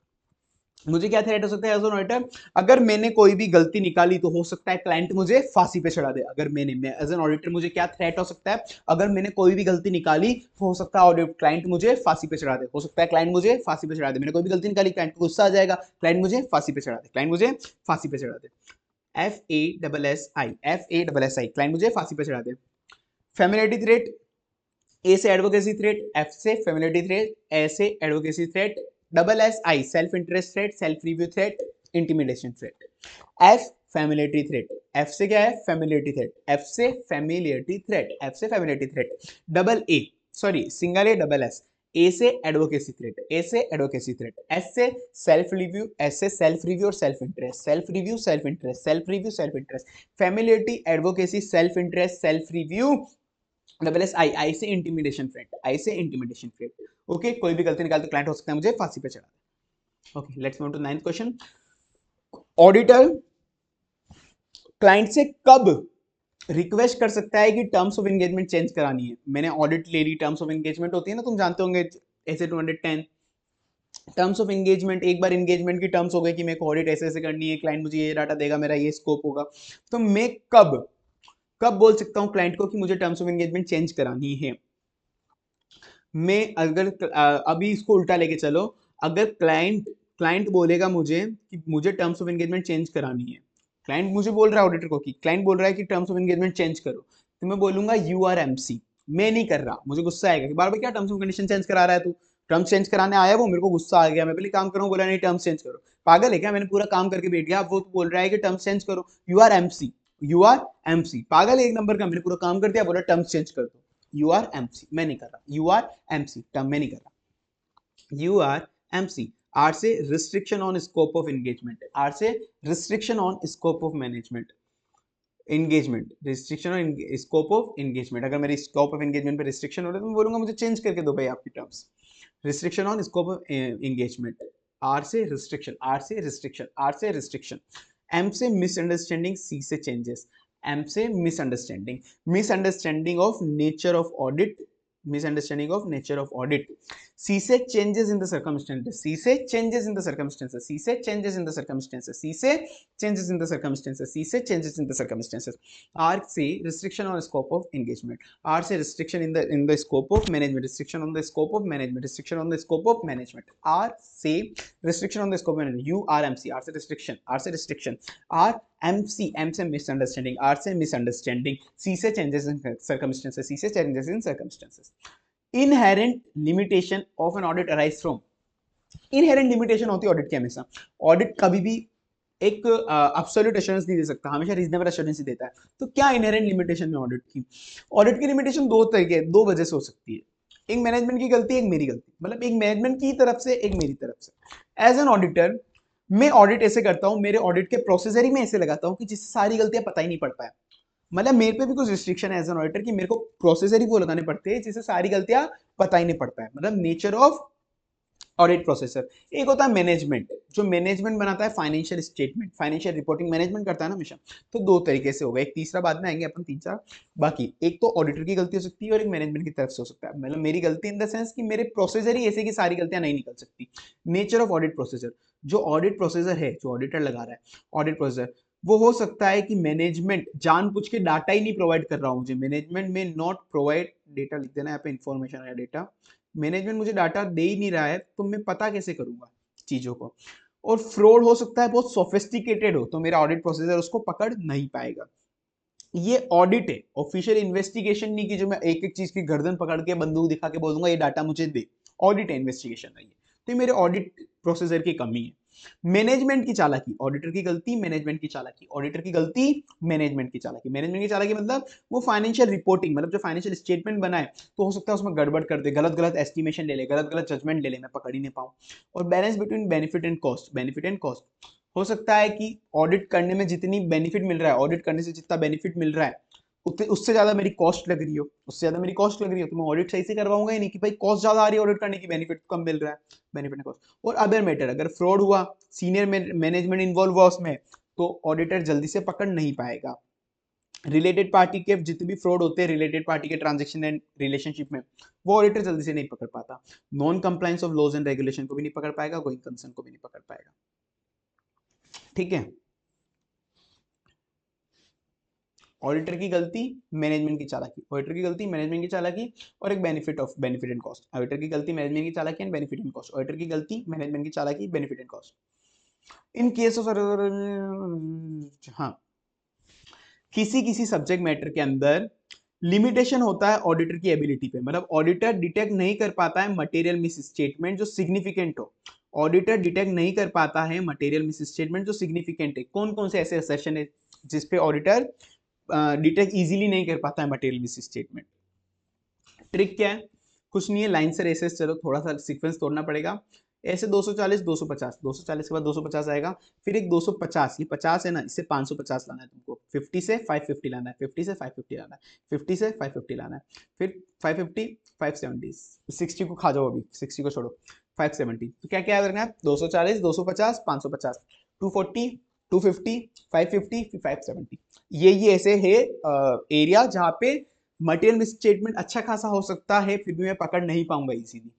S1: मुझे क्या थ्रेट हो सकता है एज एन ऑडिटर? अगर मैंने कोई भी गलती निकाली तो हो सकता है क्लाइंट मुझे फांसी पे चढ़ा दे, अगर मैं एज एन ऑडिटर, मुझे क्या थ्रेट हो सकता है? अगर मैंने कोई भी गलती निकाली तो हो सकता है क्लाइंट मुझे फांसी पे चढ़ा दे, हो सकता है क्लाइंट मुझे फांसी पे चढ़ा दे, मैंने कोई भी गलती निकाली, क्लाइंट को गुस्सा आ जाएगा, क्लाइंट मुझे फांसी पे चढ़ा दे, क्लाइंट मुझे फांसी पे चढ़ा दे। FASSI, क्लाइंट मुझे फांसी पे चढ़ा दे। फेमिलियरिटी थ्रेट, ए से एडवोकेसी थ्रेट, एफ से फेमिलियरिटी थ्रेट, ए से advocacy threat, SSI self interest threat, self review threat, intimidation threat. F familiarity threat, F से क्या है? फेमिलियरिटी थ्रेट, एफ से फेमिलियरिटी थ्रेट, एफ से familiarity threat. Double A, sorry single A double S, A से advocacy threat, A से advocacy threat, S से self review, S से self review और self interest, self review self interest, self review self interest, familiarity advocacy self interest self review, I से intimidation threat, आई से intimidation threat. Okay, कोई भी गलती निकाल तो क्लाइंट हो सकता है मुझे फांसी पे चढ़ा दे। Okay, let's move to 9th question. Auditor client से कब रिक्वेस्ट कर सकता है कि टर्म्स ऑफ एंगेजमेंट चेंज करानी है? मैंने ऑडिट ले ली, टर्म्स ऑफ एंगेजमेंट होती है ना, तुम जानते होंगे, ऐसे 210 टर्म्स ऑफ एंगेजमेंट, एक बार एंगेजमेंट की टर्म्स हो गए कि मेरे को ऑडिट ऐसे ऐसे करनी है, क्लाइंट मुझे ये डाटा देगा, मेरा ये स्कोप होगा, तो मैं कब कब बोल सकता हूं क्लाइंट को कि मुझे टर्म्स ऑफ एंगेजमेंट चेंज करानी है? मैं अगर अभी इसको उल्टा लेके चलो, अगर क्लाइंट क्लाइंट बोलेगा मुझे कि मुझे टर्म्स ऑफ एंगेजमेंट चेंज करानी है, क्लाइंट मुझे बोल रहा है ऑडिटर को कि क्लाइंट बोल रहा है कि टर्म्स ऑफ एंगेजमेंट चेंज करो, तो मैं बोलूंगा यू आर एमसी, मैं नहीं कर रहा, मुझे गुस्सा आएगा कि बार बार क्या टर्म्स ऑफ कंडीशन चेंज करा रहा है तू, टर्म्स चेंज कराने आया वो, मेरे को गुस्सा आ गया, मैं पहले काम करूँ, बोला नहीं टर्म्स चेंज करो, पागल है क्या, मैंने पूरा काम करके बैठ गया, वो बोल रहा है कि टर्म्स चेंज करो, you are MC, you are MC, पागल है एक नंबर का, मैंने पूरा काम कर दिया, बोला टर्म्स चेंज कर दो, यू आर एमसी, मैं नहीं कर रहा, यू आर एमसी टर्म में नहीं कर रहा, यू आर एमसी। आर से restriction on scope of engagement, R से restriction on scope of management, engagement, restriction on scope of engagement. अगर मेरी स्कोप ऑफ एंगेजमेंट पे रिस्ट्रिक्शन हो रहा है तो मैं बोलूंगा मुझे चेंज करके दो भाई आपकी terms. Restriction on scope of engagement, R से रिस्ट्रिक्शन, आर से रिस्ट्रिक्शन, आर से रिस्ट्रिक्शन, एम से मिसअंडरस्टैंडिंग, सी से चेंजेस, एम से misunderstanding, misunderstanding of nature of audit, misunderstanding of nature of audit, C से changes in the circumstances, C से changes in the circumstances, C से changes in the circumstances, C से changes in the circumstances, C से changes in the circumstances, R से restriction on scope of engagement, R से restriction in the scope of management, restriction on the scope of management, restriction on the scope of management, R से restriction on the scope of management, U R M C, R से restriction, R से restriction, R M C, M से misunderstanding, R से misunderstanding, C से changes in circumstances, C से changes in circumstances. Inherent limitation of an audit arise from, inherent limitation होती है audit की हमेशा, ऑडिट कभी भी एक एब्सोल्यूट एश्योरेंस नहीं दे सकता, हमेशा रीजनेबल एश्योरेंस ही देता है। तो क्या इनहेरेंट लिमिटेशन है ऑडिट की? ऑडिट की लिमिटेशन दो तरीके, दो वजह से हो सकती है, एक मैनेजमेंट की गलती, एक मेरी गलती, मतलब एक मैनेजमेंट की तरफ से, एक मेरी तरफ से। एज एन ऑडिटर मैं ऑडिट ऐसे करता हूँ, मेरे ऑडिट के प्रोसीजर ही मैं ऐसे लगाता हूँ कि जिससे सारी गलतियां पता ही नहीं पड़ पाए, मतलब मेरे पे भी कुछ रिस्ट्रिक्शन है एज एन ऑडिटर कि मेरे को प्रोसीजर ही वो लगाने पड़ते हैं जिससे सारी गलतियां पता ही नहीं पड़ पाए, मतलब नेचर ऑफ ऑडिट प्रोसेसर। एक होता है मैनेजमेंट, जो मैनेजमेंट बनाता है financial statement, financial reporting management करता है ना हमेशा। तो दो तरीके से होगा, एक तीसरा बाद में आएंगे अपन, तीन चार बाकी। एक तो ऑडिटर की गलती हो सकती है और एक मैनेजमेंट की तरफ से हो सकता है, मतलब मेरी गलती इन द सेंस कि मेरे प्रोसीजर ही ऐसे कि सारी गलतियां नहीं निकल सकती। नेचर ऑफ ऑडिट प्रोसीजर, जो ऑडिट प्रोसीजर है, जो ऑडिटर लगा रहा है ऑडिट प्रोसीजर, वो हो सकता है कि मैनेजमेंट जानबूझ के डाटा ही नहीं प्रोवाइड कर रहा हूं मुझे, मैनेजमेंट में नॉट प्रोवाइड डेटा, लिख देना यहाँ पे इंफॉर्मेशन है डेटा, मैनेजमेंट मुझे डाटा दे ही नहीं रहा है तो मैं पता कैसे करूंगा चीजों को। और फ्रॉड हो सकता है बहुत सोफिस्टिकेटेड हो, तो मेरा ऑडिट प्रोसीजर उसको पकड़ नहीं पाएगा। ये ऑडिट है, ऑफिशियल इन्वेस्टिगेशन नहीं कि जो मैं एक एक चीज की गर्दन पकड़ के बंदूक दिखा के बोलूंगा ये डाटा मुझे दे, ऑडिट है, इन्वेस्टिगेशन है ये। तो ये मेरे ऑडिट प्रोसीजर की कमी है। मैनेजमेंट की चालाकी, ऑडिटर की गलती, मैनेजमेंट की चालाकी, ऑडिटर की गलती, मैनेजमेंट की चालाकी। मैनेजमेंट की चालाकी मतलब वो फाइनेंशियल रिपोर्टिंग, मतलब जो फाइनेंशियल स्टेटमेंट बनाए तो हो सकता है उसमें गड़बड़ कर दे, गलत गलत एस्टिमेशन ले ले, गलत गलत जजमेंट ले ले, मैं पकड़ ही नहीं पाऊं। और balance between benefit and cost, benefit and cost, हो सकता है कि ऑडिट करने में जितनी बेनिफिट मिल रहा है, ऑडिट करने से जितना बेनिफिट मिल रहा है उससे ज्यादा मेरी कॉस्ट लग रही हो, उससे ज्यादा मेरी कॉस्ट लग रही हो, तो मैं ऑडिट सही से करवाऊंगा ही नहीं कि भाई कॉस्ट ज्यादा आ रही है ऑडिट करने की, बेनिफिट कम मिल रहा है, बेनिफिट कॉस्ट। और अदर मैटर, अगर फ्रॉड हुआ, सीनियर मैनेजमेंट इन्वॉल्व हुआ उसमें, तो ऑडिटर जल्दी से पकड़ नहीं पाएगा। रिलेटेड पार्टी के जितने भी फ्रॉड होते हैं रिलेटेड पार्टी के ट्रांजेक्शन एंड रिलेशनशिप में, वो ऑडिटर जल्दी से नहीं पकड़ पाता। Non compliance of laws and regulation को भी नहीं पकड़ पाएगा, गोइंग कंसर्न को भी नहीं पकड़ पाएगा। ठीक है, ऑडिटर की गलती, मैनेजमेंट की चालाकी, ऑडिटर की गलती, मैनेजमेंट की चालाकी, और एक benefit of benefit and cost. Auditor की गलती, मैनेजमेंट की चालाकी and benefit and cost, auditor की गलती, मैनेजमेंट की चालाकी, benefit and cost. In case of, हाँ, किसी किसी सब्जेक्ट मैटर के अंदर लिमिटेशन होता है ऑडिटर की एबिलिटी पे, मतलब ऑडिटर डिटेक्ट नहीं कर पाता है मटेरियल मिस स्टेटमेंट जो सिग्निफिकेंट हो, ऑडिटर डिटेक्ट नहीं कर पाता है मटेरियल मिस स्टेटमेंट जो सिग्निफिकेंट है। कौन कौन से ऐसे सेशन है जिसपे ऑडिटर डिटेक्ट इजीली नहीं कर पाता है मटेरियल मिस स्टेटमेंट? ट्रिक क्या है? कुछ नहीं है, लाइन से रेसेस चलो, थोड़ा सा सीक्वेंस तोड़ना पड़ेगा। ऐसे 240 250, 240 के बाद 250 आएगा, फिर एक 250, ये 50 है ना, इससे 550 लाना है तुमको, 50 से 550 लाना है, 50 से 550 लाना है, 50 से 550 लाना है, फिर 550 570, 60 को खा जाओ, अभी 60 को छोड़ो, 570। तो क्या क्या करना है? 240 250 550, 240 250 550 फिर 570। ये ऐसे है एरिया जहाँ पे मटेरियल मिसस्टेटमेंट अच्छा खासा हो सकता है, फिर भी मैं पकड़ नहीं पाऊंगा इजीली।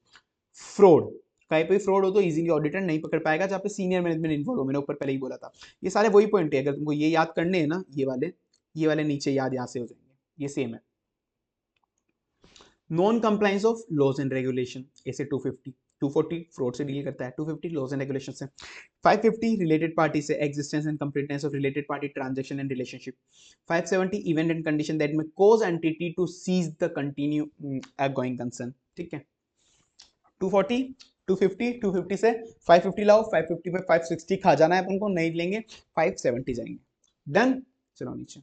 S1: फ्रॉड, कहीं पे फ्रॉड हो तो इजीली ऑडिटर नहीं पकड़ पाएगा, जहाँ पे सीनियर मैनेजमेंट इन्वॉल्व हो, मैंने ऊपर पहले ही बोला था। ये सारे वही पॉइंट है, अगर तुमको ये याद करने हैं ना, ये वाले नीचे याद यहाँ से हो जाएंगे, ये सेम है। Non compliance of laws and regulation, ऐसे 250, 240 फ्रॉड से डील करता है, 250 लॉज एंड रेगुलेशन से, 550 रिलेटेड पार्टी से, existence and completeness of related party transaction and relationship, 570 event and condition that may cause entity to cease the continue going concern. ठीक है, 240 250, 250 से 550 लाओ, 550 पे 560 खा जाना है अपन को, नहीं लेंगे 570 जाएंगे। डन, चलो नीचे।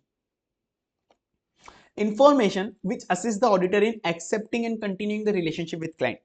S1: Information which assist the auditor in accepting and continuing the relationship with client.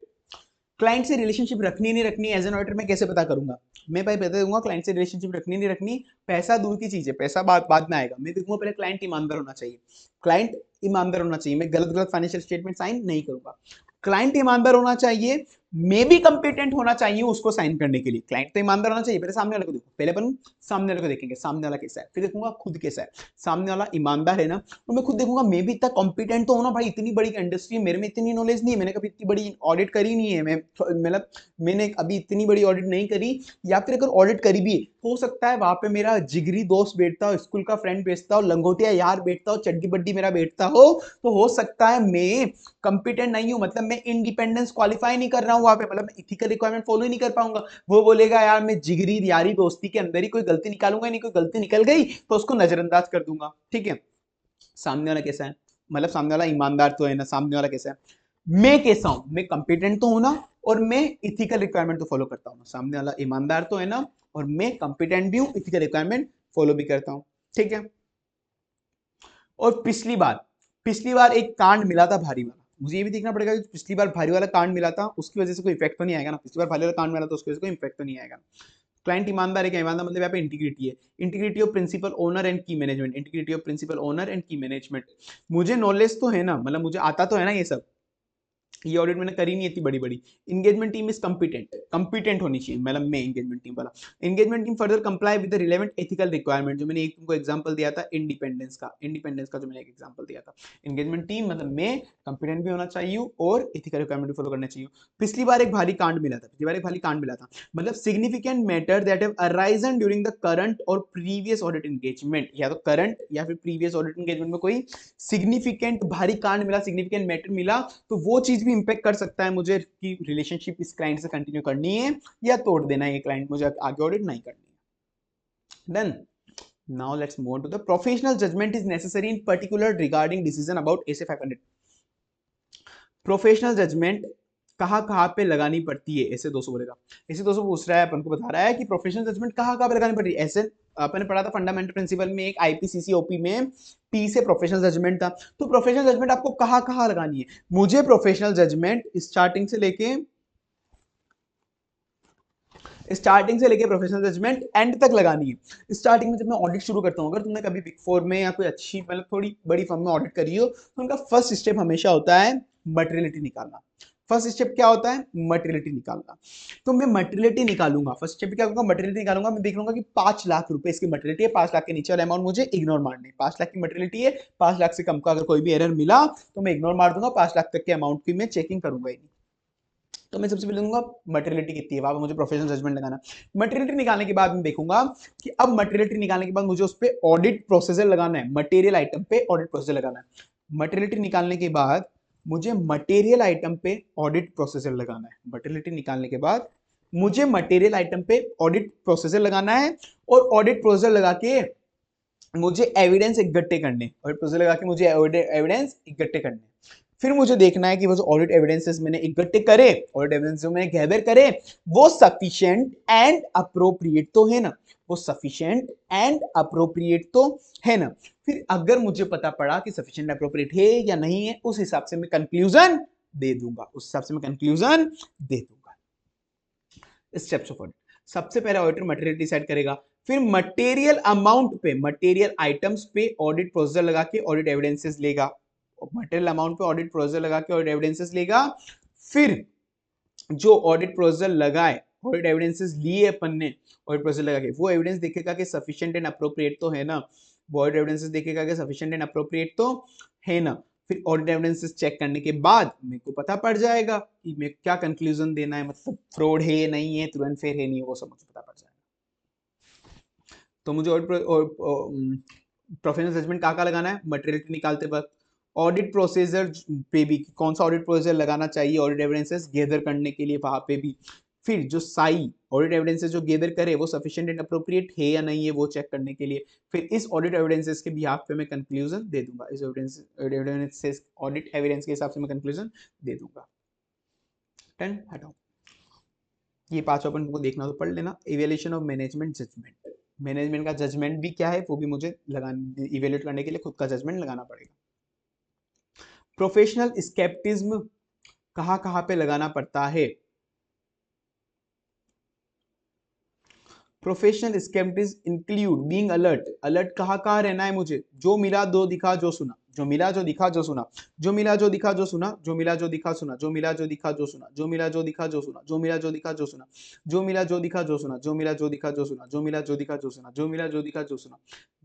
S1: Client से रिलेशनशिप रखनी नहीं रखनी एज एन ऑडिटर मैं कैसे पता करूंगा? मैं भाई बता दूंगा क्लाइंट से रिलेशनशिप रखनी नहीं रखनी, पैसा दूर की चीज है, पैसा बाद में आएगा। मैं देखूंगा पहले क्लाइंट ईमानदार होना चाहिए, क्लाइंट ईमानदार होना चाहिए, मैं गलत गलत फाइनेंशियल स्टेटमेंट साइन नहीं करूंगा। क्लाइंट ईमानदार होना चाहिए, मे भी कंपिटेंट होना चाहिए उसको साइन करने के लिए। क्लाइंट तो ईमानदार होना चाहिए, पहले सामने वाले को देखो, पहले अपन सामने वाले को देखेंगे, सामने वाला कैसा है, फिर देखूंगा खुद कैसा है। सामने वाला ईमानदार है ना, तो मैं खुद देखूंगा मैं भी इतना कॉम्पिटेंट तो हूं ना भाई, इतनी बड़ी इंडस्ट्री मेरे में इतनी नॉलेज नहीं है, मैंने कभी इतनी बड़ी ऑडिट करी नहीं है, मैं मतलब मैंने अभी इतनी बड़ी ऑडिट नहीं करी, या फिर अगर ऑडिट करी भी हो सकता है वहां पे मेरा जिगरी दोस्त बैठता हो, स्कूल का फ्रेंड बैठता हो, लंगोटिया यार बैठता हो, चड्डी बड्डी मेरा बैठता हो, तो हो सकता है मैं कंपिटेंट नहीं हूं, मतलब मैं इंडिपेंडेंस क्वालिफाई नहीं कर रहा हूं वहां पे, मतलब मैं इथिकल रिक्वायरमेंट फॉलो ही नहीं कर पाऊंगा। वो बोलेगा यार मैं जिगरी यारी दोस्ती के अंदर ही कोई गलती निकालूंगा, नहीं कोई गलती निकल गई तो उसको नजरअंदाज कर दूंगा। ठीक है, सामने वाला कैसा है, मतलब सामने वाला ईमानदार तो है ना, सामने वाला कैसा है, मैं कैसा हूं, मैं कंपिटेंट तो हूं ना, और मैं इथिकल रिक्वायरमेंट तो फॉलो करता हूं ना। सामने वाला ईमानदार तो है ना, और मैं कंपिटेंट भी हूं, इथिकल रिक्वायरमेंट फॉलो भी करता हूं। ठीक है, और पिछली बार एक कांड मिला था भारी वाला, मुझे ये भी देखना पड़ेगा कि पिछली बार भारी वाला कांड मिला था उसकी वजह से कोई इफेक्ट तो नहीं आएगा ना, पिछली बार भारी वाला कांड मिला था उसकी वजह से कोई इफेक्ट तो नहीं आएगा। क्लाइंट ईमानदार है क्या? ईमानदार मतलब यहाँ पे इंटीग्रिटी है, integrity of principal owner and key management, integrity of principal owner and key management. मुझे नॉलेज तो है ना, मतलब मुझे आता तो है ना ये सब, ये ऑडिट मैंने करी नहीं इतनी बड़ी बड़ी। इंगेजमेंट टीम इज कंपिटेंट होनी चाहिए, मतलब मैं इंगेजमेंट टीम वाला। Engagement team further comply with the relevant ethical requirement, जो मैंने एक तुमको एग्जांपल दिया था इंडिपेंडेंस का जो मैंने एक एग्जांपल दिया था। इंगेजमेंट टीम मतलब मैं कंपिटेंट भी होना चाहिए और एथिकल रिक्वायरमेंट भी फॉलो करना चाहिए। पिछली बार एक भारी कांड मिला था, मतलब significant matter that have arisen during the current और प्रीवियस ऑडिट एंगेजमेंट, या तो करंट या फिर प्रीवियस ऑडिट एंगेजमेंट में कोई सिग्निफिकेंट भारी कांड मिला, सिग्निफिकेंट मैटर मिला, तो वो चीज भी इंपैक्ट कर सकता है मुझे कि रिलेशनशिप इस क्लाइंट से कंटिन्यू करनी है या तोड़ देना है, ये क्लाइंट मुझे आगे ऑडिट नहीं करनी है। Then now let's move on to the professional judgement is necessary in particular regarding decision about SA 500। Professional judgement कहाँ पे लगानी पड़ती है, ऐसे 200 बोलेगा। ऐसे 200 पूछ रहा है, अपन को बता रहा है कि प्रोफेशनल जजमेंट कहाँ पे लगानी पड़ती है। ऐसे अपन ने पढ़ा था फंडामेंटल प्रिंसिपल में, एक आईपीसीसी ओपी में पी से प्रोफेशनल जजमेंट था, तो प्रोफेशनल जजमेंट आपको कहाँ लगानी है। मुझे प्रोफेशनल जजमेंट स्टार्टिंग से लेके प्रोफेशनल जजमेंट एंड तक लगानी है। स्टार्टिंग में जब मैं ऑडिट शुरू करता हूँ, अगर तुमने कभी बिग फोर में या कोई अच्छी मतलब थोड़ी बड़ी फर्म में ऑडिट करी हो, तो उनका फर्स्ट स्टेप हमेशा होता है मटेरियलिटी निकालना। फर्स्ट स्टेप क्या होता है? मटेरियलिटी निकालना। तो मैं मटेरियलिटी निकालूंगा, फर्स्ट स्टेप क्या करूंगा? मटेरियलिटी निकालूंगा। मैं देख लूंगा कि 5 लाख रुपए इसकी मटेरियलिटी है, 5 लाख के नीचे वाला अमाउंट मुझे इग्नोर मारना है। 5 लाख की मटेरियलिटी है, 5 लाख से कम का अगर कोई भी एरर मिला तो मैं इग्नोर मार दूंगा, 5 लाख तक के अमाउंट की मैं चेकिंग करूंगा ही नहीं। तो मैं सबसे पहले दूंगा मटेरियलिटी कितनी है, वहां मुझे प्रोफेशनल जजमेंट लगाना। मटेरियलिटी निकालने के बाद मैं देखूंगा कि अब मटेरियलिटी निकालने के बाद मुझे उस पर ऑडिट प्रोसीजर लगाना है, मटेरियल आइटम पे ऑडिट प्रोसीजर लगाना है। मटेरियलिटी निकालने के बाद मुझे मटेरियल आइटम पे ऑडिट प्रोसीजर लगाना है। मटेरियलिटी निकालने के बाद मुझे मटेरियल आइटम पे ऑडिट प्रोसीजर लगाना है, और ऑडिट प्रोसीजर लगा के मुझे एविडेंस इकट्ठे करने, ऑडिट प्रोसीजर लगा के मुझे एविडेंस इकट्ठे करने। फिर मुझे देखना है कि वो जो ऑडिट एविडेंसेस मैंने इकट्ठे करे, ऑडिट एविडेंस जो मैंने गैदर करे, वो सफिशिएंट एंड अप्रोप्रिएट तो है ना, वो सफिशिएंट एंड अप्रोप्रिएट तो है ना। फिर अगर मुझे पता पड़ा कि सफिशिएंट अप्रोप्रिएट है या नहीं है, उस हिसाब से मैं कंक्लूजन दे दूंगा, स्टेप्स ऑफ ऑडिट। सबसे पहले ऑडिटर मटेरियल डिसाइड करेगा, फिर मटेरियल अमाउंट पे, मटेरियल आइटम्स पे ऑडिट प्रोसीजर लगा के ऑडिट एविडेंसेस लेगा, मटेरियल अमाउंट पे ऑडिट प्रोसीजर लगा के ऑडिट एविडेंसेस लेगा। फिर जो ऑडिट प्रोसीजर लगाए, ऑडिट एविडेंसेस लिए अपन ने, ऑडिट प्रोसीजर लगा के वो एविडेंस देखेगा कि सफिशिएंट एंड अप्रोप्रिएट तो है ना, वो ऑडिट एविडेंसेस देखेगा कि सफिशिएंट एंड अप्रोप्रिएट तो है ना। फिर ऑडिट एविडेंसेस चेक करने के बाद मेरे को पता पड़ जाएगा कि मैं क्या कंक्लूजन देना है, मतलब फ्रॉड है नहीं है, ट्रू एंड फेयर है नहीं है, वो सब मुझे पता पड़ जाएगा। तो मुझे प्रोफेशनल जजमेंट कहाँ लगाना है? मटेरियल निकालते वक्त, ऑडिट प्रोसीजर पे भी कौन सा ऑडिट प्रोसीजर लगाना चाहिए ऑडिट एविडेंसेस गैदर करने के लिए, वहां पे भी। फिर जो साई ऑडिट एविडेंसेस जो गैदर करे वो सफिशिएंट एंड अप्रोप्रिएट है या नहीं है, वो चेक करने के लिए। फिर इस ऑडिट एविडेंसेस के बिहाफ पे मैं कंक्लूजन दे दूंगा, इस ऑडिट एविडेंस के हिसाब से मैं कंक्लूजन दे दूंगा। 10 हटाओ, ये 5 अपन को देखना तो पढ़ लेना। Evaluation of management judgement, management का जजमेंट भी क्या है वो भी मुझे लगाना, इवैल्यूएट करने के लिए खुद का जजमेंट लगाना पड़ेगा। प्रोफेशनल स्केप्टिज्म कहाँ कहाँ पे लगाना पड़ता है? Professional skepticism include being alert, alert कहाँ कहाँ रहना है मुझे? जो मिला दो दिखा जो सुना, जो मिला जो दिखा जो सुना, जो मिला जो दिखा जो सुना, जो मिला जो दिखा सुना, जो मिला जो दिखा जो सुना, जो मिला जो दिखा जो सुना, जो मिला जो दिखा जो सुना, जो मिला जो दिखा जो सुना, जो मिला जो दिखा जो सुना, जो मिला जो दिखा जो सुना, जो मिला जो दिखा जो सुना,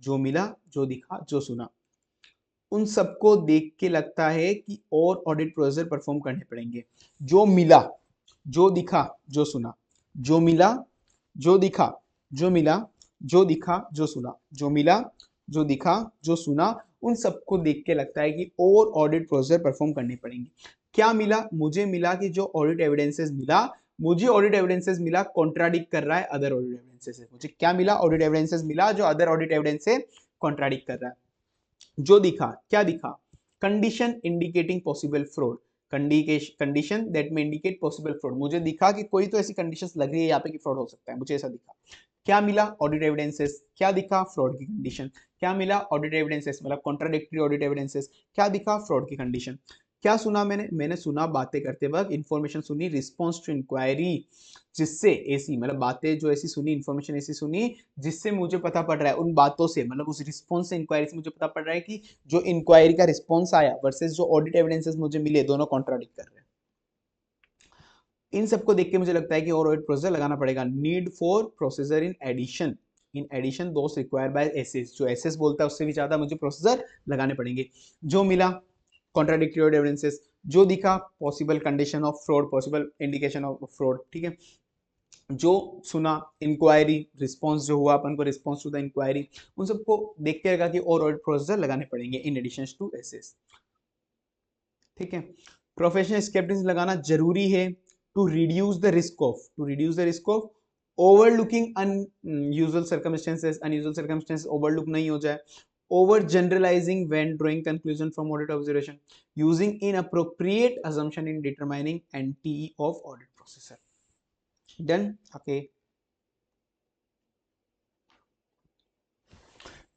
S1: जो मिला जो दिखा जो सुना। उन सबको देख के लगता है कि और ऑडिट प्रोसीजर परफॉर्म करने पड़ेंगे। जो मिला जो दिखा जो सुना, जो मिला जो दिखा जो मिला जो दिखा जो सुना, जो मिला जो दिखा जो सुना, उन सबको देख के लगता है कि और ऑडिट प्रोसीजर परफॉर्म करने पड़ेंगे। क्या मिला? मुझे मिला कि जो ऑडिट एविडेंसेस मिला, मुझे ऑडिट एविडेंसेस मिला कॉन्ट्राडिक्ट कर रहा है अदर ऑडिट एविडेंसेस से। मुझे क्या मिला? ऑडिट एविडेंसेस मिला जो अदर ऑडिट एविडेंस से कॉन्ट्राडिक्ट कर रहा है। जो दिखा, क्या दिखा? Condition indicating possible fraud, condition that में इंडिकेट पॉसिबल फ्रॉड। मुझे दिखा कि कोई तो ऐसी कंडीशंस लग रही है यहाँ पे कि फ्रॉड हो सकता है, मुझे ऐसा दिखा। क्या मिला? Audit evidences. क्या दिखा? फ्रॉड की कंडीशन। क्या मिला? ऑडिट एविडेंसेस, मतलब कॉन्ट्राडिक्टरी ऑडिट एविडेंसेस। क्या दिखा? फ्रॉड की कंडीशन। क्या सुना मैंने सुना बातें करते वक्त, इंफॉर्मेशन सुनी, रिस्पॉन्स टू इंक्वायरी, जिससे ऐसी, मतलब बातें जो ऐसी सुनी, इंफॉर्मेशन ऐसी सुनी जिससे मुझे पता पड़ रहा है, उन बातों से, मतलब उस रिस्पॉन्स से, इंक्वायरी से मुझे पता पड़ रहा है कि जो इंक्वायरी का रिस्पॉन्स आया वर्सेस जो ऑडिट एविडेंसेस मुझे मिले, दोनों कॉन्ट्राडिक्ट कर रहे हैं। इन सबको देख के मुझे लगता है कि और ऑडिट प्रोसीजर लगाना पड़ेगा। Need for procedure in addition those required by SS, जो एसएस बोलता है उससे भी ज्यादा मुझे प्रोसीजर लगाने पड़ेंगे। जो मिला कॉन्ट्राडिक्टरी ऑडिट एविडेंसेस, जो दिखा possible condition of fraud, possible indication of fraud, ठीक है। जो सुना इंक्वायरी, रिस्पॉन्स जो हुआ अपन को, रिस्पॉन्स टू द इंक्वायरी, उन सबको देख के लगा कि और ऑडिट प्रोसीजर लगाने पड़ेंगे इन एडिशन टू एसएस, ठीक है। प्रोफेशनल स्केप्टिसिज्म लगाना जरूरी है to reduce the risk of overlooking unusual circumstances overlook नहीं हो जाए, over generalising when drawing conclusion from audit observation, using inappropriate assumption in determining NTE of audit procedure. Done, okay.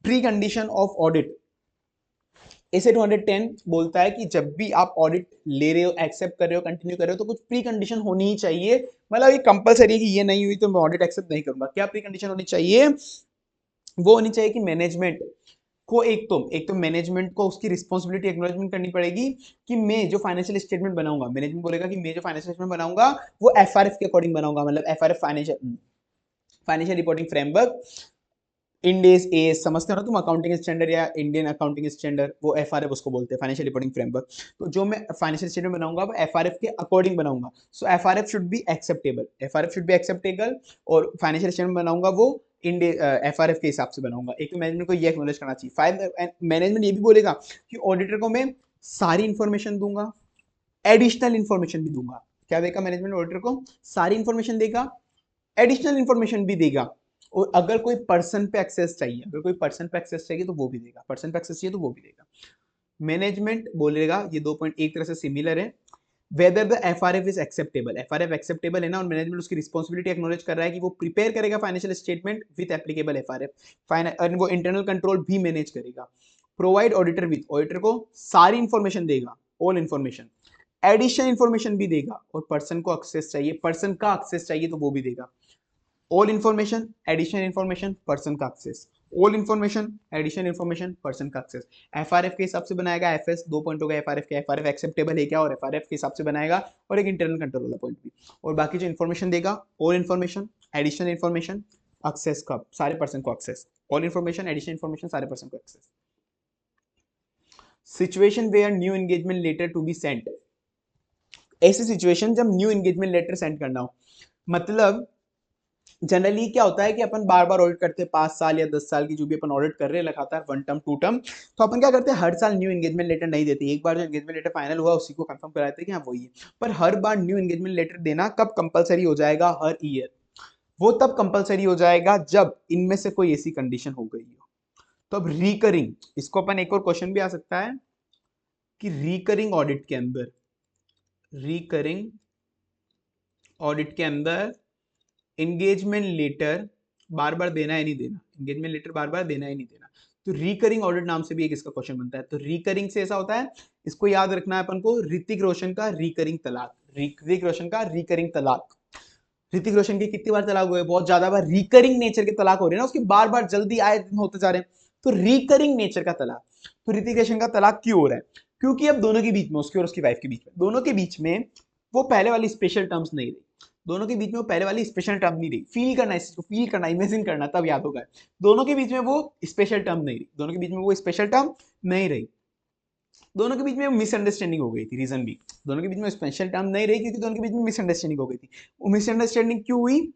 S1: Pre condition of audit, SA 210 बोलता है कि जब भी आप audit ले रहे हो, एक्सेप्ट कर रहे हो, कंटिन्यू कर रहे हो, तो कुछ प्री कंडीशन होनी ही चाहिए। मतलब ये कंपलसरी है कि ये नहीं हुई तो मैं ऑडिट एक्सेप्ट नहीं करूंगा। क्या प्री कंडीशन होनी चाहिए? वो होनी चाहिए कि मैनेजमेंट को, एक तो मैनेजमेंट को उसकी रिस्पॉन्सिबिलिटी एक्नॉलेजमेंट करनी पड़ेगी कि मैं जो फाइनेंशियल स्टेटमेंट बनाऊंगा, मैनेजमेंट बोलेगा कि मैं जो फाइनेंशियल स्टेटमेंट बनाऊंगा वो एफआरएफ के अकॉर्डिंग बनाऊंगा, मतलब एफआरएफ फाइनेंशियल रिपोर्टिंग फ्रेमवर्क, इंडेस एस समझते हो ना तुम, अकाउंटिंग स्टैंडर्ड या इंडियन अकाउंटिंग स्टैंडर्ड, वो एफआरएफ उसको बोलते हैं, फाइनेंशियल रिपोर्टिंग फ्रेमवर्क। तो जो मैं फाइनेंशियल स्टेटमेंट बनाऊंगा वो एफआरएफ के अकॉर्डिंग बनाऊंगा। सो एफआरएफ शुड बी एक्सेप्टेबल, और फाइनेंशियल स्टेटमेंट बनाऊंगा वो एफआरएफ के हिसाब से बनाऊंगा। एक तो मैनेजमेंट को ये एक्नॉलेज करना चाहिए। मैनेजमेंट ये भी बोलेगा कि ऑडिटर को मैं सारी इंफॉर्मेशन दूंगा, एडिशनल इंफॉर्मेशन भी दूंगा। क्या देगा मैनेजमेंट? ऑडिटर को सारी इंफॉर्मेशन देगा, एडिशनल इंफॉर्मेशन भी देगा। और अगर कोई पर्सन पे एक्सेस चाहिए, तो वो भी देगा, पर्सन पे एक्सेस चाहिए तो वो भी देगा। मैनेजमेंट बोलेगा, ये दो पॉइंट एक तरह से सिमिलर है, whether the FRF is acceptable, FRF acceptable है ना, और मैनेजमेंट उसकी रिस्पांसिबिलिटी एक्नॉलेज कर रहा है कि वो प्रिपेयर करेगा financial statement with applicable FRF, और वो इंटरनल कंट्रोल भी मैनेज करेगा। प्रोवाइड ऑडिटर विद, ऑडिटर को सारी इंफॉर्मेशन देगा, ऑल इंफॉर्मेशन, एडिशनल इंफॉर्मेशन भी देगा, और पर्सन को एक्सेस चाहिए, पर्सन का एक्सेस चाहिए तो वो भी देगा। All information, additional information, person का access, all information, additional information, person का एक्सेस। एफआरएफ के हिसाब से बनाएगा, एफएस दो पॉइंट होगा एफआरएफ के, एफआरएफ एक्सेप्टेबल है क्या, और एफआरएफ के हिसाब से बनाएगा, और एक इंटरनल कंट्रोल वाला पॉइंट भी। और बाकी जो इंफॉर्मेशन देगा, all information, additional information, access का सारे पर्सन को access, all information, additional information, सारे पर्सन को access. Situation where new engagement letter to be sent, ऐसी सिचुएशन जब न्यू एंगेजमेंट लेटर सेंड करना हो, मतलब जनरली क्या होता है कि अपन बार बार ऑडिट करते हैं, 5 साल या 10 साल की जो भी अपन ऑडिट कर रहे हैं लगातार, 1 टर्म 2 टर्म, तो अपन क्या करते हैं, हर साल न्यू एंगेजमेंट लेटर नहीं देते, एक बार जो एंगेजमेंट लेटर फाइनल हुआ उसी को कंफर्म कराते हैं कि हाँ वही है। पर हर बार न्यू एंगेजमेंट लेटर देना कब कंपलसरी हो जाएगा? हर ईयर। वो तब कंपलसरी हो जाएगा जब इनमें से कोई ऐसी कंडीशन हो गई हो। तो अब रिकरिंग, इसको अपन एक और क्वेश्चन भी आ सकता है कि रिकरिंग ऑडिट के अंदर, रिकरिंग ऑडिट के अंदर एंगेजमेंट लेटर बार बार देना है नहीं देना, एंगेजमेंट लेटर बार बार देना है नहीं देना। तो रिकरिंग ऑडिट नाम से भी एक इसका क्वेश्चन बनता है। तो रिकरिंग से ऐसा होता है, इसको याद रखना है अपन को, ऋतिक रोशन का रिकरिंग तलाक, ऋतिक रोशन का रिकरिंग तलाक। ऋतिक रोशन के कितनी बार तलाक हुए? बहुत ज्यादा बार। रिकरिंग नेचर के तलाक हो रहे हैं ना, उसके बार बार जल्दी आए दिन होते जा रहे हैं, तो रिकरिंग नेचर का तलाक। तो ऋतिक रोशन का तलाक क्यों हो रहा है? क्योंकि अब दोनों के बीच में, उसकी और उसकी वाइफ के बीच में, दोनों के बीच में वो पहले वाली स्पेशल टर्म्स नहीं रही। दोनों के बीच में वो पहले वाली स्पेशल टर्म नहीं रही। फील करना, इसको फील करना, इमेजिन करना, तब याद होगा। दोनों के बीच में वो स्पेशल टर्म नहीं रही, दोनों के बीच में वो स्पेशल टर्म नहीं रही। दोनों के बीच में मिसअंडरस्टैंडिंग हो गई थी। रीजन भी, दोनों के बीच में स्पेशल टर्म नहीं रही क्योंकि दोनों के बीच में मिसअंडरस्टैंडिंग हो गई थी। वो मिसअंडरस्टैंडिंग क्यों हुई?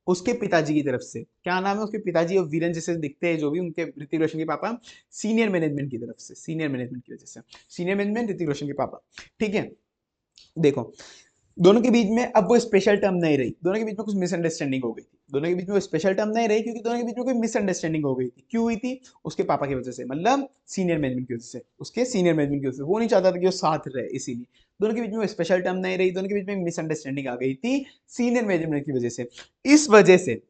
S1: उसके पिताजी की तरफ से। क्या नाम है उसके पिताजी? और वीरेन जैसे दिखते हैं जो भी, उनके ऋतिक रोशन के पापा, सीनियर मैनेजमेंट की तरफ से, सीनियर मैनेजमेंट की वजह से, सीनियर मैनेजमेंट ऋतिक रोशन के पापा। ठीक है, देखो दोनों के बीच में अब वो स्पेशल टर्म नहीं रही, दोनों के बीच में कुछ मिसअंडरस्टैंडिंग हो गई थी। दोनों के बीच में वो स्पेशल टर्म नहीं रही क्योंकि दोनों के बीच में कोई मिसअंडरस्टैंडिंग हो गई थी। क्यों हुई थी? उसके पापा की वजह से, मतलब सीनियर मैनेजमेंट की वजह से, उसके सीनियर मैनेजमेंट की वजह से। वो नहीं चाहता था कि वो साथ रहे, इसीलिए दोनों के बीच में स्पेशल टर्म नहीं रही, दोनों के बीच में मिसअंडरस्टैंडिंग आ गई थी सीनियर मैनेजमेंट की वजह से। इस वजह से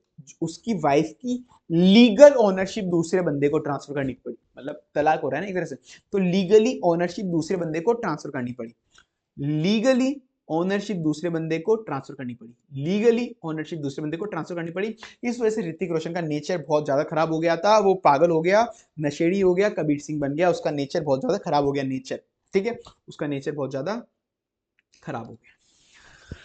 S1: उसकी वाइफ की लीगल ओनरशिप दूसरे बंदे को ट्रांसफर करनी पड़ी। मतलब तलाक हो रहा है ना एक तरह से, तो लीगली ओनरशिप दूसरे बंदे को ट्रांसफर करनी पड़ी। लीगली ओनरशिप दूसरे बंदे को ट्रांसफर करनी पड़ी, लीगली ओनरशिप दूसरे बंदे को ट्रांसफर करनी पड़ी। इस वजह से ऋतिक रोशन का नेचर बहुत ज्यादा खराब हो गया था। वो पागल हो गया, नशेड़ी हो गया, कबीर सिंह बन गया। उसका नेचर बहुत ज्यादा खराब हो गया, नेचर। ठीक है, उसका नेचर बहुत ज्यादा खराब हो गया।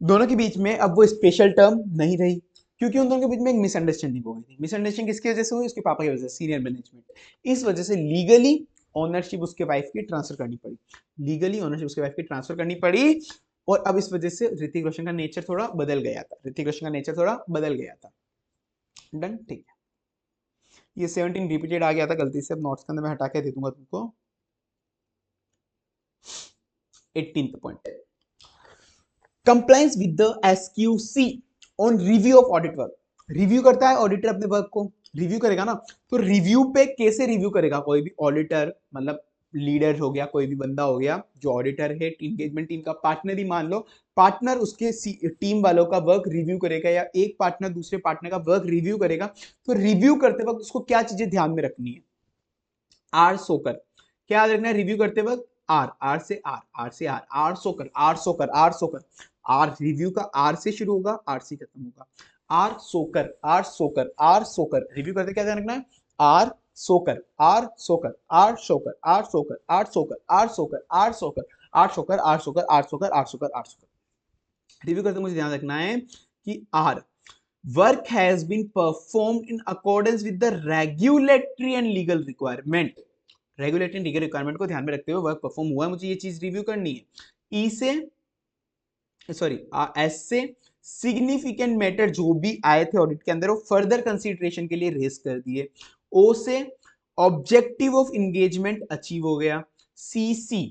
S1: दोनों के बीच में अब वो स्पेशल टर्म नहीं रही क्योंकि उन दोनों के बीच में एक मिसअंडरस्टैंडिंग हो गई थी। मिसअंडरस्टैंडिंग किसकी वजह से हुई? उसके पापा की वजह से, सीनियर मैनेजमेंट। इस वजह से लीगली ओनरशिप उसके वाइफ की ट्रांसफर करनी पड़ी, लीगली ओनरशिप उसके वाइफ की ट्रांसफर करनी पड़ी। और अब इस वजह से ऋतिक रोशन का नेचर थोड़ा बदल गया था, ऋतिक रोशन का नेचर थोड़ा बदल गया था। डन, ठीक है। ये 17 रिपीटेड आ गया था गलती से, अब नोट्स के अंदर मैं हटा के दे दूंगा तुमको। 18th point, compliance with the SQC on review of audit work. Review करता है ऑडिटर अपने वर्क को, रिव्यू करेगा ना, तो रिव्यू पे कैसे रिव्यू करेगा? कोई भी ऑडिटर, मतलब लीडर हो गया, कोई भी बंदा हो गया जो ऑडिटर है, इंगेजमेंट टीम का पार्टनर ही मान लो, पार्टनर उसके टीम वालों का वर्क रिव्यू करेगा, या एक पार्टनर दूसरे पार्टनर का वर्क रिव्यू करेगा। तो रिव्यू करते वक्त उसको क्या चीजें ध्यान में रखनी है? आर सोकर, क्या याद रखना है रिव्यू करते वक्त? आर, आर से आर, आर से आर, आर सोकर, आर सोकर, आर सोकर। आर रिव्यू का आर से शुरू होगा, आर से खत्म होगा। आर सोकर, आर सोकर, आर सोकर। रिव्यू करते क्या ध्यान रखना है? आर सोकर, आर सोकर, आर सोकर, आर सोकर, आर सोकर, आर सोकर, आर सोकर, आर सोकर, आर सोकर, आर सोकर, आर सोकर, आर सोकर। रिव्यू करते मुझे ध्यान रखना है कि R, work has been performed in accordance with the regulatory and legal requirement. Regulatory and legal requirement को ध्यान में रखते हुए वर्क परफॉर्म हुआ है, मुझे ये चीज रिव्यू करनी है। ई से, सॉरी, एस से सिग्निफिकेंट मैटर जो भी आए थे ऑडिट के अंदर वो फर्दर कंसीडरेशन के लिए रेस कर दिए। ओ से ऑब्जेक्टिव ऑफ इंगेजमेंट अचीव हो गया। C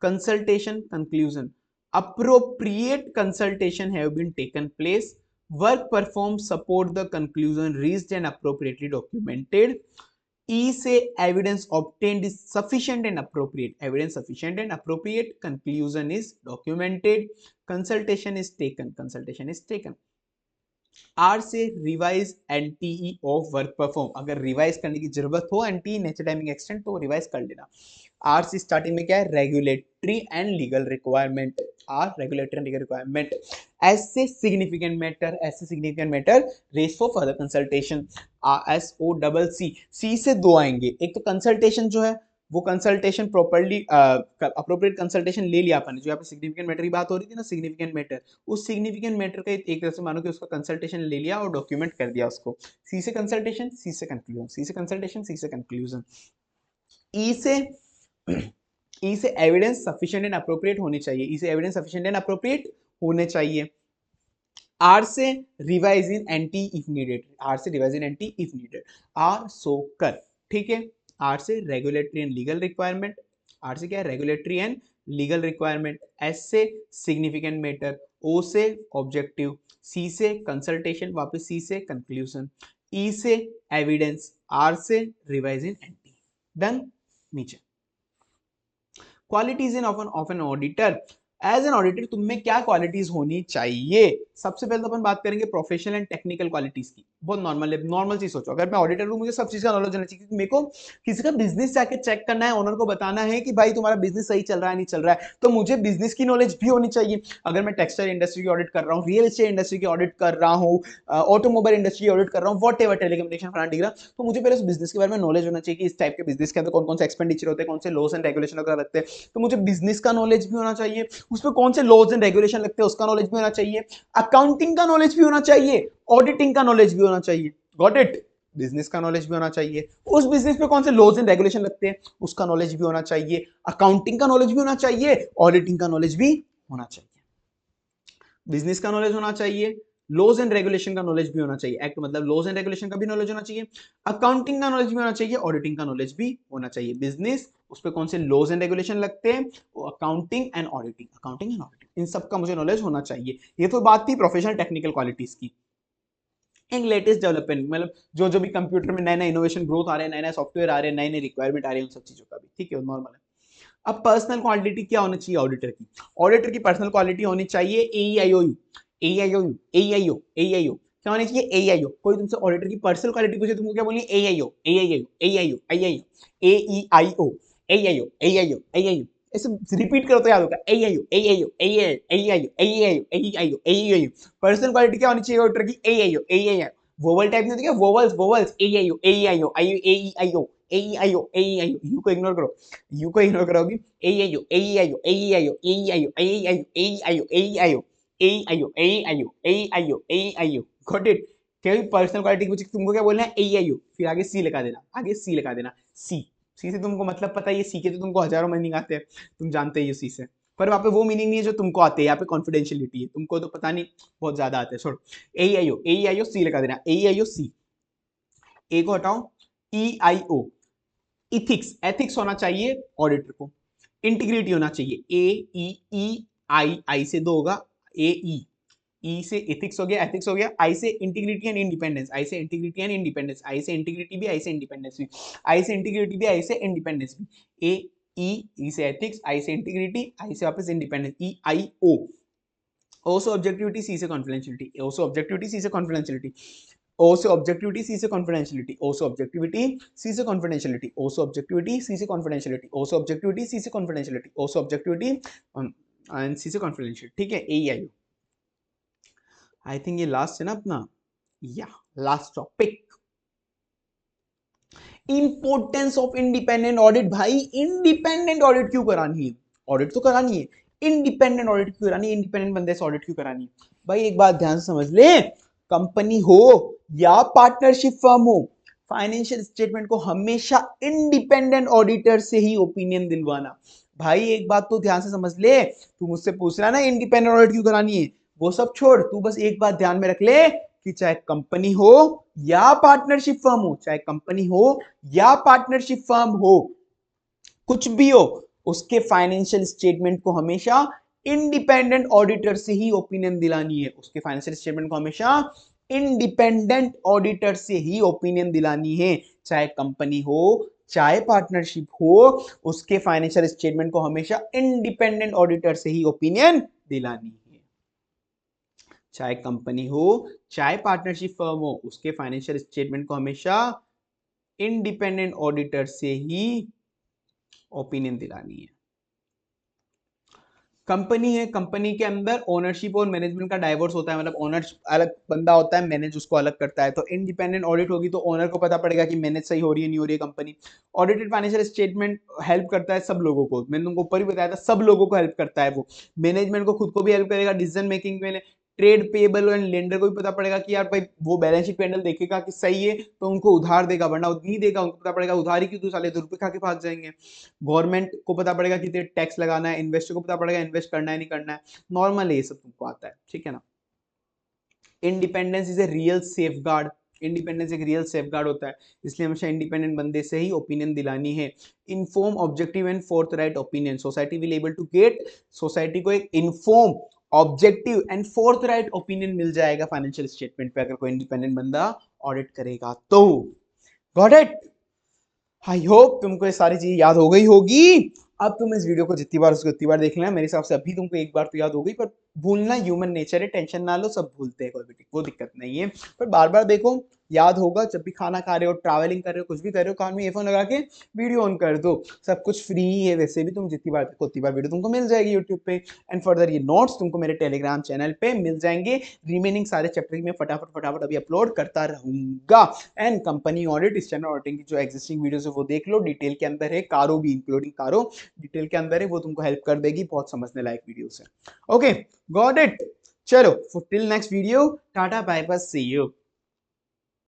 S1: consultation conclusion, appropriate consultation have been taken place, work perform support the conclusion reached and appropriately documented. E से evidence obtained is sufficient and appropriate, evidence sufficient and appropriate, conclusion is documented, consultation is taken, consultation is taken. R से revise NTE of work perform, अगर revise करने की जरूरत हो NTE nature timing extent तो revise कर लेना। R से स्टार्टिंग में क्या है? Regulatory and legal requirement, R regulatory and legal requirement. S से सिग्निफिकेंट मैटर, एस से significant matter raise for further consultation, S O double C. C से दो आएंगे, एक तो कंसल्टेशन जो है वो कंसल्टेशन प्रॉपर्ली अप्रोप्रिएट कंसल्टेशन ले लिया अपन, जो यहाँ पे सिग्निफिकेंट मैटर की बात हो रही थी ना, सिग्निफिकेंट मैटर, उस सिग्निफिकेंट मैटर का एक तरह से मानो कि उसका कंसल्टेशन ले लिया और डॉक्यूमेंट कर दिया उसको। सी से कंसल्टेशन, सी से कंक्लूजन, सी से कंसल्टेशन, सी से कंक्लूजन। ई से ई से एविडेंस सफिशिएंट एंड अप्रोप्रिएट होने चाहिए, ई से एविडेंस सफिशिएंट एंड अप्रोप्रिएट होने चाहिए। आर से revise in anti if needed, R से revise in anti if needed, R सो कर। ठीक है, आर से regulatory and legal requirement, R से क्या है? Regulatory and legal requirement. S से सिग्निफिकेंट मैटर, ओ से ऑब्जेक्टिव, सी से कंसल्टेशन, वापस सी से कंक्लूजन, ई से एविडेंस, आर से रिवाइज इन एंटी। डन। नीचे qualities in of an auditor, as an auditor तुम में क्या क्वालिटीज होनी चाहिए? सबसे पहले तो अपन बात करेंगे प्रोफेशनल एंड टेक्निकल क्वालिटीज की। बहुत नॉर्मल है, नॉर्मल चीज सोचो, अगर मैं ऑडिटर हूं मुझे सब चीज का नॉलेज होना चाहिए, क्योंकि मेरे को किसी का बिजनेस जाके चेक करना है, ओनर को बताना है कि भाई तुम्हारा बिजनेस सही चल रहा है नहीं चल रहा है, तो मुझे बिजनेस की नॉलेज भी होनी चाहिए। अगर मैं टेक्सटाइल इंडस्ट्री की ऑडिट कर रहा हूँ, रियल एस्टेट इंडस्ट्री की ऑडिट कर रहा हूँ, ऑटोमोबाइल इंडस्ट्री की ऑडिट कर रहा हूँ, वॉट एवर, टेलीकम्युनिकेशन फलाना डिग्रा, तो मुझे पहले उस बिजनेस के बारे में नॉलेज होना चाहिए कि इस टाइप के बिजनेस के अंदर कौन कौन से एक्सपेंडिचर होते हैं, कौन से लॉस एंड रेगुलेशन वगैरह लगते हैं, तो मुझे बिजनेस का नॉलेज भी होना चाहिए, उसमें कौन से लॉज एंड रेगुलेशन लगते हैं उसका नॉलेज भी होना चाहिए, अकाउंटिंग का नॉलेज भी होना चाहिए, ऑडिटिंग का नॉलेज भी होना चाहिए। Got it? बिजनेस का नॉलेज भी होना चाहिए, उस बिजनेस पे कौन से लॉज एंड रेगुलेशन लगते हैं उसका नॉलेज भी होना चाहिए, अकाउंटिंग का नॉलेज भी होना चाहिए, ऑडिटिंग का नॉलेज भी होना चाहिए। बिजनेस का नॉलेज होना चाहिए, लॉज एंड रेगुलेशन का नॉलेज भी होना चाहिए, एक्ट मतलब लॉज एंड रेगुलेशन का भी नॉलेज होना चाहिए, अकाउंटिंग का नॉलेज भी होना चाहिए, ऑडिटिंग का नॉलेज भी होना चाहिए। बिजनेस, उस पर कौन से लॉज एंड रेगुलेशन लगते हैं, accounting and auditing, accounting and auditing, इन सब का मुझे नॉलेज होना चाहिए। ये तो बात थी प्रोफेशनल टेक्निकल क्वालिटीज की। इन लेटेस्ट डेवलपमेंट मतलब जो जो भी कंप्यूटर में नए नए इनोवेशन ग्रोथ आ रहे हैं, नए नए सॉफ्टवेयर आ रहे हैं, नए नए रिक्वायरमेंट आ रही है, उन सब चीजों का भी, ठीक है, नॉर्मल है। अब पर्सनल क्वालिटी क्या होनी चाहिए ऑडिटर की? ऑडिटर की पर्सनल क्वालिटी होनी चाहिए एईआईओयू, एईआईओ, एईआईओ, एईआईओ। क्या होनी चाहिए? एईआईओ। कोई तुमसे ऑडिटर की पर्सनल क्वालिटी पूछे, तुमको क्या बोलनी है? A E I O, A E I O, A E I O, A E I O, A E I O, A E I O, A E I O, A E I O. ऐसे रिपीट करो तो याद होगा। A E I O, A E I O, A E I O, A E I O, A E I O, A E I O, A E I O. Personal quality क्या होनी चाहिए ऑडिटर की? A E I O, A E I O. वोवल टाइप नहीं होती क्या? Vowels, vowels, A E I O, A E I O, A E I O, A E I O, A E I O. U को इग्नोर करो, यू को इग्नोर करो अभी। A E I O, A E I O, A E I O, A E I O, A E I O, A E I O, A E I O, A E I O, A E I O, A E I O, A E I O. Got it? क्या पर्सनल क्वालिटी कुछ तुमको क्या बोलना है? एईआईओ, फिर आगे सी लगा देना, आगे सी लगा देना। सी, सी से तुमको मतलब पता है, ये सी के तो तुमको हजारों मीनिंग आते हैं, तुम जानते ही हो सी से, पर वहां पे वो मीनिंग नहीं है जो तुमको आते हैं, यहाँ पे कॉन्फिडेंशियलिटी है, तुमको तो पता नहीं, बहुत ज्यादा आते हैं, छोड़ो। एईआईओ, एईआईओ, सी लगा देना, एईआईओ, सी। ए को हटाओ, ईआईओ, इथिक्स, एथिक्स होना चाहिए ऑडिटर को। इंटीग्रिटी होना चाहिए, ए ई ई आई, आई से दो होगा, ए ई, ई से इथिक्स हो गया, एथिक्स हो गया, आई से इंटीग्रिटी एंड इंडिपेंडेंस, आई से इंटीग्रिटी एंड इंडिपेंडेंस, आई से इंटीग्रिटी भी, आई से इंडिपेंडेंस भी, आई से इंटीग्रिटी भी, आई से इंडिपेंडेंस भी। ए ई से एथिक्स, आई से इंटीग्रिटी, आई से वापस इंडिपेंडेंस, ई आई ओ। ओ से ऑब्जेक्टिविटी, सी से कॉन्फिडेंशियलिटी, ओ से ऑब्जेक्टिविटी, सी से कॉन्फिडेंशियलिटी, ओ से ऑब्जेक्टिविटी, सी से कॉन्फिडेंशियलिटी, ओ से ऑब्जेक्टिविटी, सी से कॉन्फिडेंशियलिटी, ओ से ऑब्जेक्टिविटी, सी से कॉन्फिडेंशियलिटी, ओ से ऑब्जेक्टिविटी, सी से कॉन्फिडेंशियलिटी, ओ से ऑब्जेक्टिविटी एंड सी से कॉन्फिडेंशियलिटी। ठीक है, ए आई। आई थिंक ये लास्ट है ना अपना, या last topic, importance of independent audit. भाई इंडिपेंडेंट ऑडिट क्यों करानी है? ऑडिट तो करानी है, इंडिपेंडेंट ऑडिट क्यों करानी है? इंडिपेंडेंट बंदे से ऑडिट क्यों करानी है? भाई एक बात ध्यान से समझ ले, कंपनी हो या पार्टनरशिप फर्म हो, फाइनेंशियल स्टेटमेंट को हमेशा इंडिपेंडेंट ऑडिटर से ही ओपिनियन दिलवाना। भाई एक बात तो ध्यान से समझ ले, तू मुझसे पूछ रहा है ना इंडिपेंडेंट ऑडिट क्यों करानी है, वो सब छोड़, तू बस एक बात ध्यान में रख ले कि चाहे कंपनी हो या पार्टनरशिप फर्म हो, चाहे कंपनी हो या पार्टनरशिप फर्म हो, कुछ भी हो, उसके फाइनेंशियल स्टेटमेंट को हमेशा इंडिपेंडेंट ऑडिटर से ही ओपिनियन दिलानी है, उसके फाइनेंशियल स्टेटमेंट को हमेशा इंडिपेंडेंट ऑडिटर से ही ओपिनियन दिलानी है, चाहे कंपनी हो चाहे पार्टनरशिप हो, उसके फाइनेंशियल स्टेटमेंट को हमेशा इंडिपेंडेंट ऑडिटर से ही ओपिनियन दिलानी है। चाहे कंपनी हो चाहे पार्टनरशिप फर्म हो, उसके फाइनेंशियल स्टेटमेंट को हमेशा इंडिपेंडेंट ऑडिटर से ही ओपिनियन दिलानी है। कंपनी है, कंपनी के अंदर ओनरशिप और मैनेजमेंट का डाइवोर्स होता है, मतलब ओनर अलग बंदा होता है, मैनेज उसको अलग करता है, तो इंडिपेंडेंट ऑडिट होगी तो ओनर को पता पड़ेगा कि मैनेज सही हो रही है नहीं हो रही है company. Audited financial statement help करता है सब लोगों को, मैंने तुमको ऊपर ही बताया था, सब लोगों को हेल्प करता है वो, मैनेजमेंट को खुद को भी हेल्प करेगा डिसीजन मेकिंग में, ट्रेड पेबल एंड लेंडर को भी पता पड़ेगा कि यार भाई वो बैलेंस शीट पैनल देखेगा कि सही है तो उनको उधार देगा, वरना नहीं देगा, उनको पता पड़ेगा उधार ही क्यों, तो साले 2 रुपए खा के भाग जाएंगे। गवर्नमेंट को पता पड़ेगा कि टैक्स लगाना है, इन्वेस्टर को पता पड़ेगा इन्वेस्ट करना है नहीं करना है, नॉर्मल है, ये सब तुमको आता है, ठीक है ना। Independence is a real safe guard, independence एक रियल सेफ गार्ड होता है, इसलिए हमेशा इंडिपेंडेंट बंदे से ही ओपिनियन दिलानी है। Inform, objective and forthright opinion, society will able to get, society को एक inform, objective and forthright opinion मिल जाएगा फाइनेंशियल स्टेटमेंट पे, अगर कोई इंडिपेंडेंट बंदा ऑडिट करेगा तो। Got it? आई होप तुमको ये सारी चीजें याद हो गई होगी। अब तुम इस वीडियो को जितनी बार उसको उतनी बार देख लेना, मेरे हिसाब से अभी तुमको एक बार तो याद हो गई, पर भूलना ह्यूमन नेचर है, टेंशन ना लो, सब भूलते हैं, कोई भी वो दिक्कत नहीं है। पर बार बार देखो, याद होगा। जब भी खाना खा रहे हो, ट्रैवलिंग कर रहे हो, कुछ भी कर रहे हो, कान में ईयरफोन लगा के वीडियो ऑन कर दो। सब कुछ फ्री ही है वैसे भी, तुम जितनी बार देखो उतनी बार वीडियो तुमको मिल जाएगी यूट्यूब पे। एंड फर्दर ये नोट्स तुमको मेरे टेलीग्राम चैनल पे मिल जाएंगे। रिमेनिंग सारे चैप्टर में फटाफट फटाफट अभी अपलोड करता रहूंगा। एंड कंपनी ऑडिट, इस चैनल ऑडिटिंग की जो एग्जिस्टिंग वीडियोस है वो देख लो, डिटेल के अंदर है। कारो भी इंक्लूडिंग कारो डिटेल के अंदर है, वो तुमको हेल्प कर देगी, बहुत समझने लायक वीडियोस है। Okay, got it. चलो till next video, tata bye bye, see you.